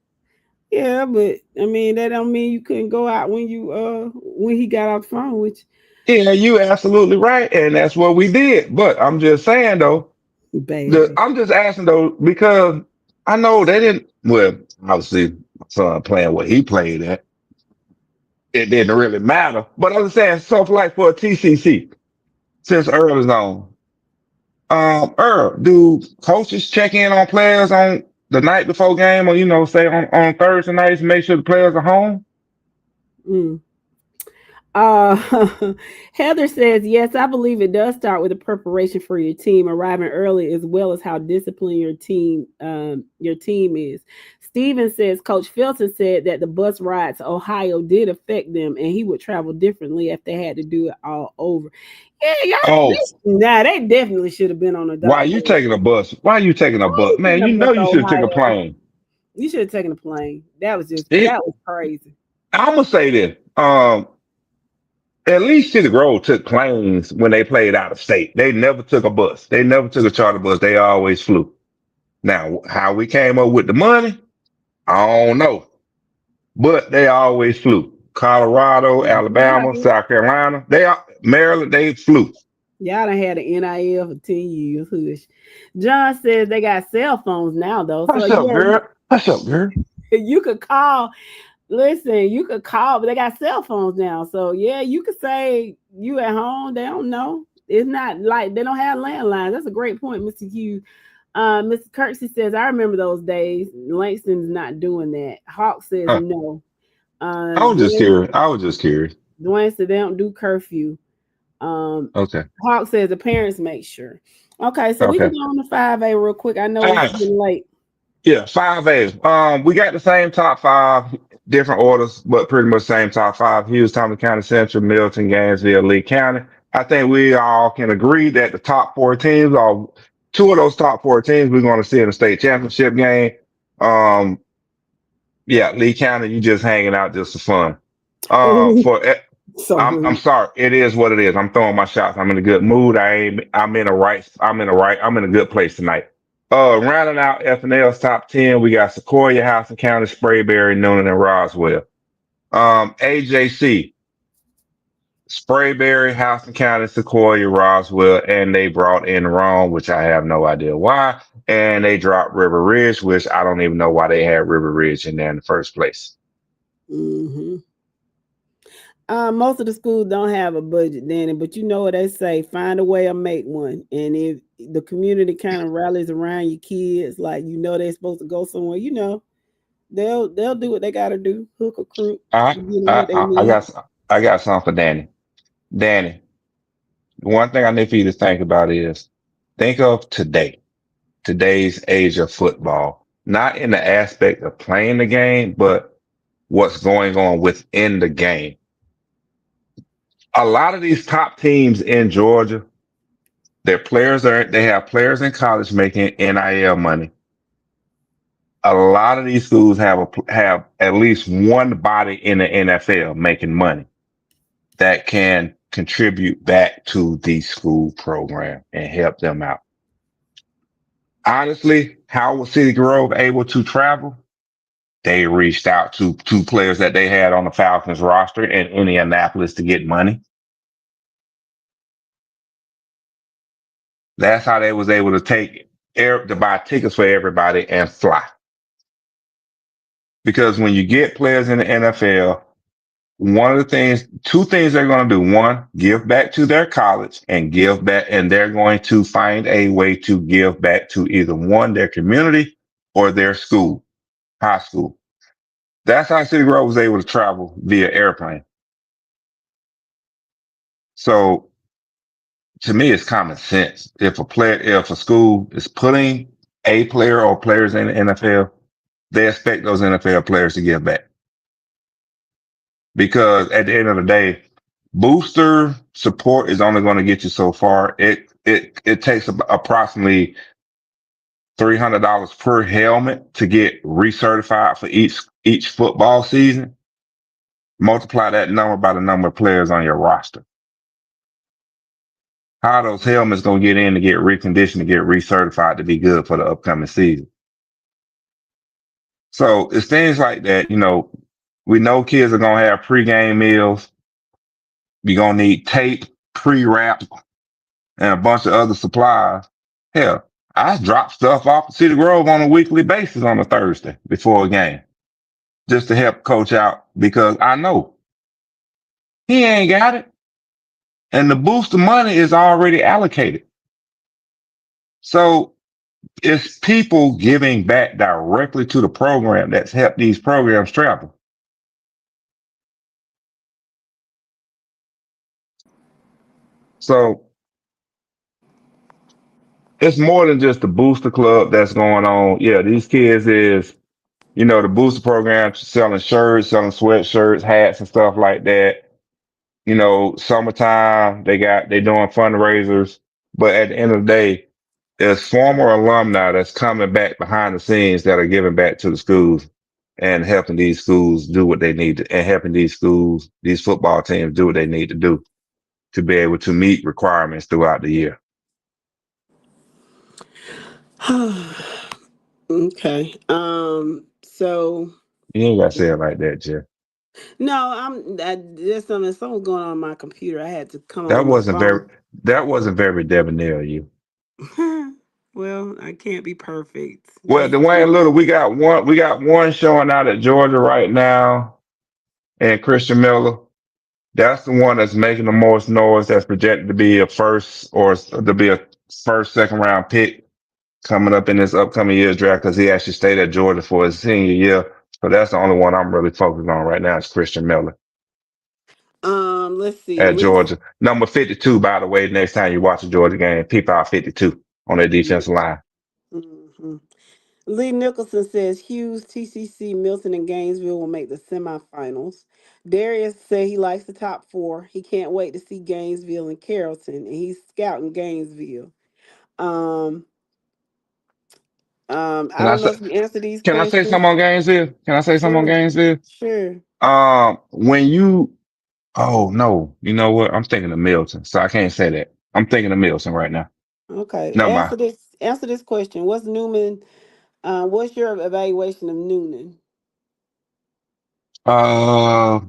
Yeah, but I mean that don't mean you couldn't go out when he got off the phone with you. Yeah, you absolutely right, and that's what we did. But I'm just saying though, I'm just asking though because I know they didn't. Well, obviously, my son playing what he played at, it didn't really matter. But I'm just saying, so like for a TCC, since Earl is on, Earl, do coaches check in on players on the night before game, or say on Thursday nights, make sure the players are home? Heather says, yes, I believe it does start with the preparation for your team, arriving early, as well as how disciplined your team is. Steven says Coach Felton said that the bus ride to Ohio did affect them, and he would travel differently if they had to do it all over. Yeah, Oh, they definitely should have been on a why you doggone. taking a bus? Why you taking a Why bus? you Man, taking a you bus know to you should take a Ohio? plane. You should have taken a plane. It, That was crazy. I'm gonna say this. At least City Grove took planes when they played out of state. They never took a bus. They never took a charter bus. They always flew. Now, how we came up with the money, I don't know. But they always flew. Colorado, Alabama, South Carolina, Maryland, they flew. Y'all done had an NIL for 10 years. Hush. John says they got cell phones now, though. So, What's up, girl? What's up, girl? you could call. Listen, you could call, but they got cell phones now. So, yeah, you could say you at home. They don't know. It's not like they don't have landlines. That's a great point, Mr. Hughes. Mr. Kirksey says, I remember those days. Langston's not doing that. Hawk says Huh. no. I was just Dwayne, curious. I was just curious. Dwayne said they don't do curfew. Okay. Hawk says the parents make sure. Okay, so we Okay. can go on to 5A real quick. I know All it's right. getting late. Yeah, 5A. We got the same top five, different orders, but pretty much same top five. Hughes, Thomas County Central, Milton, Gainesville, Lee County. I think we all can agree that the top four teams are two of those top four teams we're going to see in the state championship game. Um, yeah, Lee County, you just hanging out just for fun. Oh, For so I'm rude. sorry. It is what it is. I'm throwing my shots. I'm in a good mood. I'm in a good place tonight. Rounding out FNL's top 10, we got Sequoia, Houston County, Sprayberry, Noonan, and Roswell. AJC, Sprayberry, Houston County, Sequoia, Roswell, and they brought in Rome, which I have no idea why. And they dropped River Ridge, which I don't even know why they had River Ridge in there in the first place. Mm-hmm. Most of the schools don't have a budget, Danny, but you know what they say: find a way or make one. And if the community kind of rallies around your kids, like they're supposed to go somewhere, they'll do what they got to do, hook a crook, I, to get them I, what they I I need. got, I got something for Danny. Danny, one thing I need for you to think about is think of today's age of football, not in the aspect of playing the game, but what's going on within the game. A lot of these top teams in Georgia, they have players in college making NIL money. A lot of these schools have at least one body in the NFL making money that can contribute back to the school program and help them out. Honestly, how was City Grove able to travel? They reached out to two players that they had on the Falcons roster in Indianapolis to get money. That's how they was able to to buy tickets for everybody and fly. Because when you get players in the NFL, two things they're going to do. One, give back to their college and give back, and they're going to find a way to give back to either one, their community or their school, high school. That's how City Grove was able to travel via airplane. So to me, it's common sense. If a school is putting a player or players in the NFL, they expect those NFL players to give back. Because at the end of the day, booster support is only going to get you so far. It takes approximately $300 per helmet to get recertified for each football season. Multiply that number by the number of players on your roster. How are those helmets going to get in to get reconditioned to get recertified to be good for the upcoming season? So it's things like that. We know kids are going to have pregame meals. You're going to need tape, pre-wrap, and a bunch of other supplies. Hell, I drop stuff off at City Grove on a weekly basis on a Thursday before a game just to help coach out because I know he ain't got it. And the booster money is already allocated. So it's people giving back directly to the program that's helped these programs travel. So it's more than just the booster club that's going on. Yeah, these kids is The booster program selling shirts, selling sweatshirts, hats, and stuff like that. Summertime they doing fundraisers, but at the end of the day, there's former alumni that's coming back behind the scenes that are giving back to the schools and helping these schools do what they need to, and helping these schools, these football teams do what they need to do to be able to meet requirements throughout the year. Okay. So You ain't gotta say it like that, Jeff. no, there's something going on my computer. I had to come That on my wasn't very phone. that wasn't very debonair of you. Well, I can't be perfect. Well, Just Dwayne Little, we got one showing out at Georgia right now, and Christian Miller. That's the one that's making the most noise. That's projected to be a first or to be a first, second round pick coming up in this upcoming year's draft because he actually stayed at Georgia for his senior year. So that's the only one I'm really focused on right now is Christian Miller let's see. at Georgia. Number 52, by the way, next time you watch a Georgia game, peep out 52 on their defensive line. Mm-hmm. Lee Nicholson says Hughes, TCC, Milton, and Gainesville will make the semifinals. Darius said he likes the top four. He can't wait to see Gainesville and Carrollton, and he's scouting Gainesville. Um, I Can I don't know say if you answer these can I say questions. something on Gainesville? Can I say something on Sure, Gainesville? sure. When you Oh no, you know what? I'm thinking of Milton, so I can't say that. I'm thinking of Milton right now. Okay, Never mind. Answer this question. What's Newman? What's your evaluation of Noonan? Uh,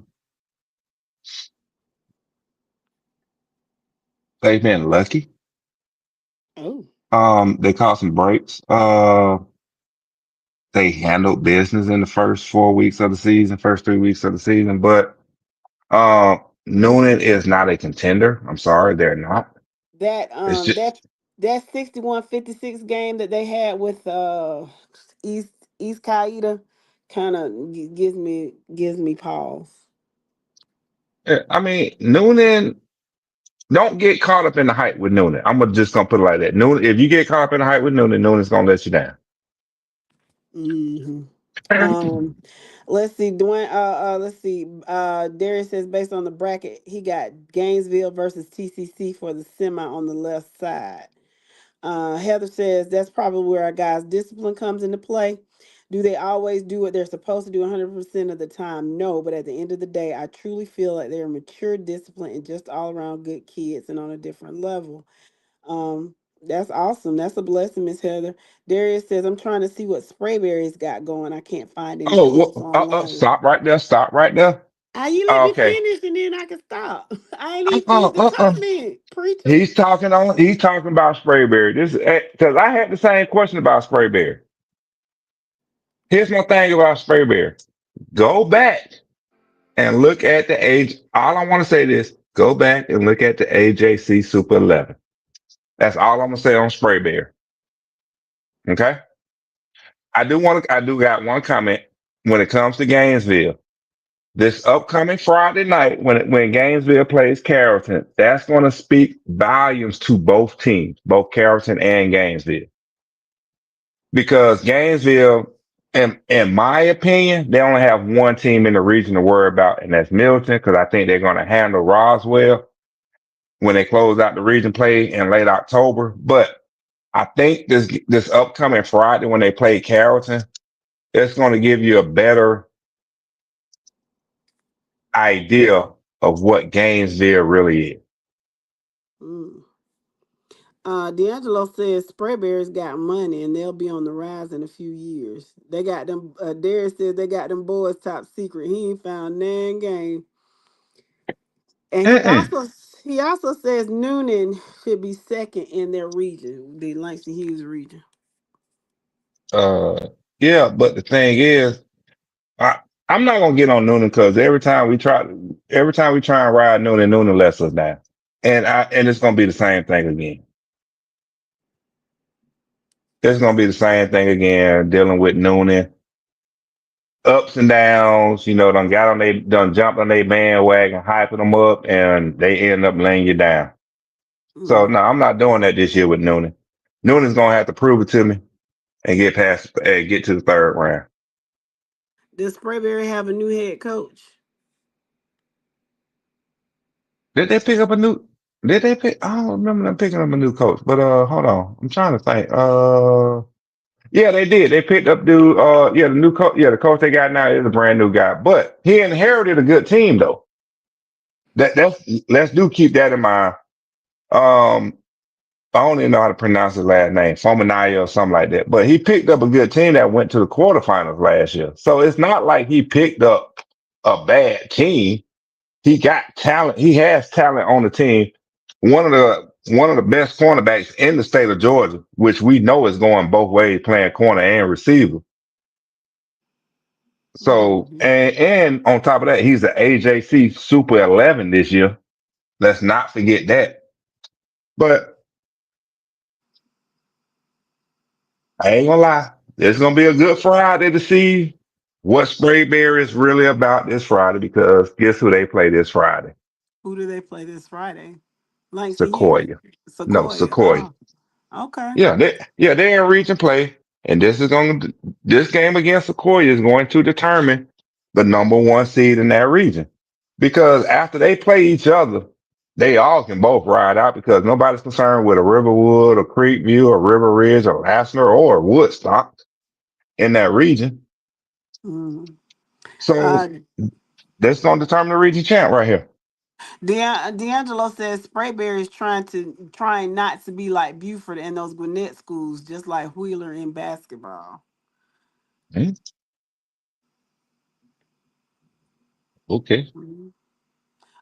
they've been lucky. Oh, They caught some breaks. They handled business in the first 4 weeks of the season, first 3 weeks of the season, but Noonan is not a contender. I'm sorry, they're not. that It's um just that that 61-56 game that they had with East East Qaeda kind of gives me pause. I mean, Noonan. Don't get caught up in the hype with Noonan. Just gonna put it like that. Noonan, if you get caught up in the hype with Noonan, Noonan's gonna let you down. Hmm. Um, let's see, Dwayne. Let's see. Darius says based on the bracket, he got Gainesville versus TCC for the semi on the left side. Heather says that's probably where our guys' discipline comes into play. Do they always do what they're supposed to do 100% of the time? No, but at the end of the day, I truly feel like they're mature, disciplined, and just all around good kids and on a different level. That's awesome. That's a blessing, Miss Heather. Darius says, I'm trying to see what Sprayberry's got going. I can't find any Oh, posts online. stop right there. Stop right there. You let me Okay. finish and then I can stop. I ain't even Uh-uh, finished the uh-uh. comment, preacher. He's talking about Sprayberry. This because I had the same question about Sprayberry. Here's my thing about Sprayberry. Go back and look at the age. All I want to say is go back and look at the AJC Super 11. That's all I'm gonna say on Sprayberry. Okay. I do got one comment when it comes to Gainesville. This upcoming Friday night, when Gainesville plays Carrollton, that's going to speak volumes to both teams, both Carrollton and Gainesville, because Gainesville, in my opinion, they only have one team in the region to worry about, and that's Milton, because I think they're going to handle Roswell when they close out the region play in late October. But I think this upcoming Friday when they play Carrollton, it's going to give you a better idea of what Gainesville really is. Mm. D'Angelo says Sprayberry's got money and they'll be on the rise in a few years. They got them. Darius says they got them boys top secret. He ain't found nan game. And Mm-mm. he also says Noonan should be second in their region, the Langston Hughes region. Yeah, but the thing is, I, I'm not gonna get on Noonan because every time we try and ride Noonan, Noonan lets us down, and it's gonna be the same thing again. It's gonna be the same thing again, dealing with Noonan ups and downs. Done jumped on their bandwagon, hyping them up, and they end up laying you down. So Mm. no, I'm not doing that this year with Noonan. Noonan's gonna have to prove it to me and get to the third round. Does Sprayberry have a new head coach? Did they pick up a new? Did they pick? I don't remember them picking up a new coach. But hold on, I'm trying to think. Yeah, they did. They picked up dude. Yeah, the new coach. Yeah, the coach they got now is a brand new guy. But he inherited a good team though. That's let's do keep that in mind. Um, I don't even know how to pronounce his last name, Fomanaya or something like that. But he picked up a good team that went to the quarterfinals last year. So it's not like he picked up a bad team. He got talent. He has talent on the team. One of the best cornerbacks in the state of Georgia, which we know is going both ways, playing corner and receiver. So Mm-hmm. and on top of that, he's the AJC Super 11 this year. Let's not forget that. But I ain't gonna lie, it's gonna be a good Friday to see what Sprayberry is really about this Friday because guess who they play this Friday? Who do they play this Friday? Langston Hughes. Sequoia. No, Sequoia. Sequoia. Oh, okay. They're in region play, and this game against Sequoia is going to determine the number one seed in that region. Because after they play each other, they all can both ride out because nobody's concerned with a Riverwood or Creekview or River Ridge or Hassler or Woodstock in that region. Mm. So Uh, that's going to determine the region champ right here. D'Angelo says Sprayberry is trying not to be like Buford and those Gwinnett schools, just like Wheeler in basketball. Hmm, okay. Mhm.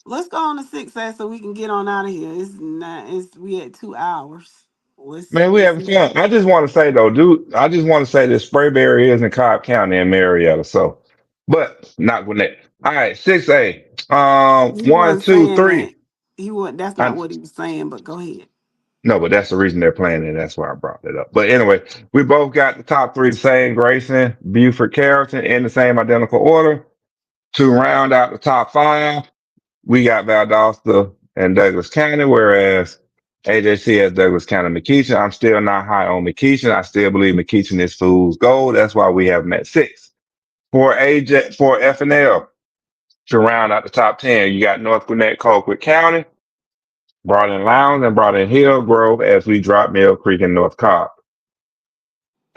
Let's go on to 6A so we can get on out of here. It's not. It's we at 2 hours. Man, we Let's having fun. I just want to say though, dude, I just want to say that Sprayberry is in Cobb County in Marietta, so but not Gwinnett. All right, 6A. He One, wasn't two, saying that. three. He was. That's not I what he was saying. But go ahead. no, but that's the reason they're playing it. That's why I brought that up. But anyway, we both got the top three the same, Grayson, Buford, Carrollton in the same identical order. To round out the top five, we got Valdosta and Douglas County, whereas AJC has Douglas County McKeeshan. I'm still not high on McKeeshan. I still believe McKeeshan is fool's gold. That's why we have them at six. For FNL to round out the top 10, you got North Gwinnett, Colquitt County, brought in Lowndes and brought in Hillgrove as we drop Mill Creek and North Cobb.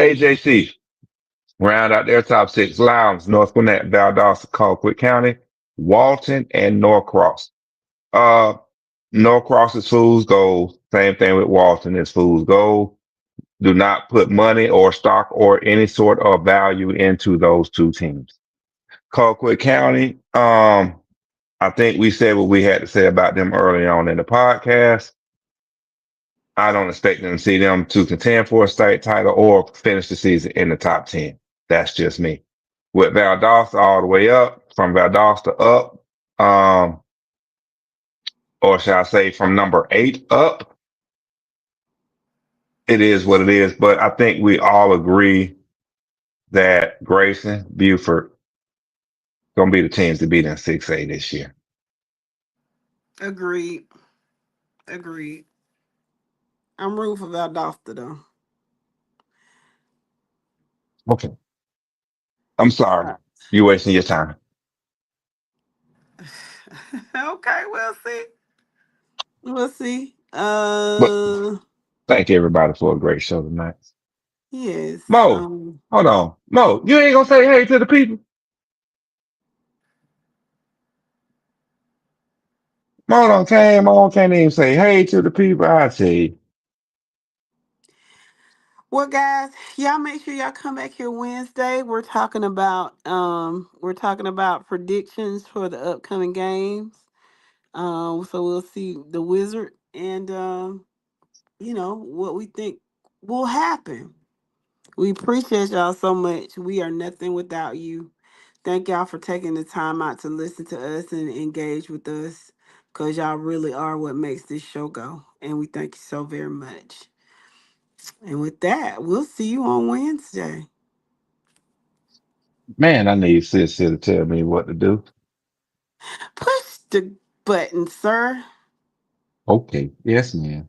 AJC round out their top six, Lowndes, North Gwinnett, Valdosta, Colquitt County, Walton, and Norcross. Uh, Norcross is fool's gold. Same thing with Walton is fool's gold. Do not put money or stock or any sort of value into those two teams. Colquitt County, I think we said what we had to say about them early on in the podcast. I don't expect them to see them to contend for a state title or finish the season in the top 10. That's just me. With Valdosta all the way up, from Valdosta up, um, or shall I say from number 8 up, it is what it is. But I think we all agree that Grayson, Buford, gonna be the teams to beat in 6A this year. Agreed. Agreed. I'm rooting for Valdosta though. Okay. I'm sorry. All You wasting your time. right. Okay, we'll see. We'll see. But thank everybody for a great show tonight. Yes. Mo, hold on. Mo, you ain't gonna say hey to the people? Mo can't even say hey to the people. I tell you. Well, guys, y'all make sure y'all come back here Wednesday. We're talking about predictions for the upcoming games. So we'll see the Wizard and what we think will happen. We appreciate y'all so much. We are nothing without you. Thank y'all for taking the time out to listen to us and engage with us because y'all really are what makes this show go. And we thank you so very much. And with that, we'll see you on Wednesday. Man, I need sis here to tell me what to do. Push the button, sir. Okay. Yes, man.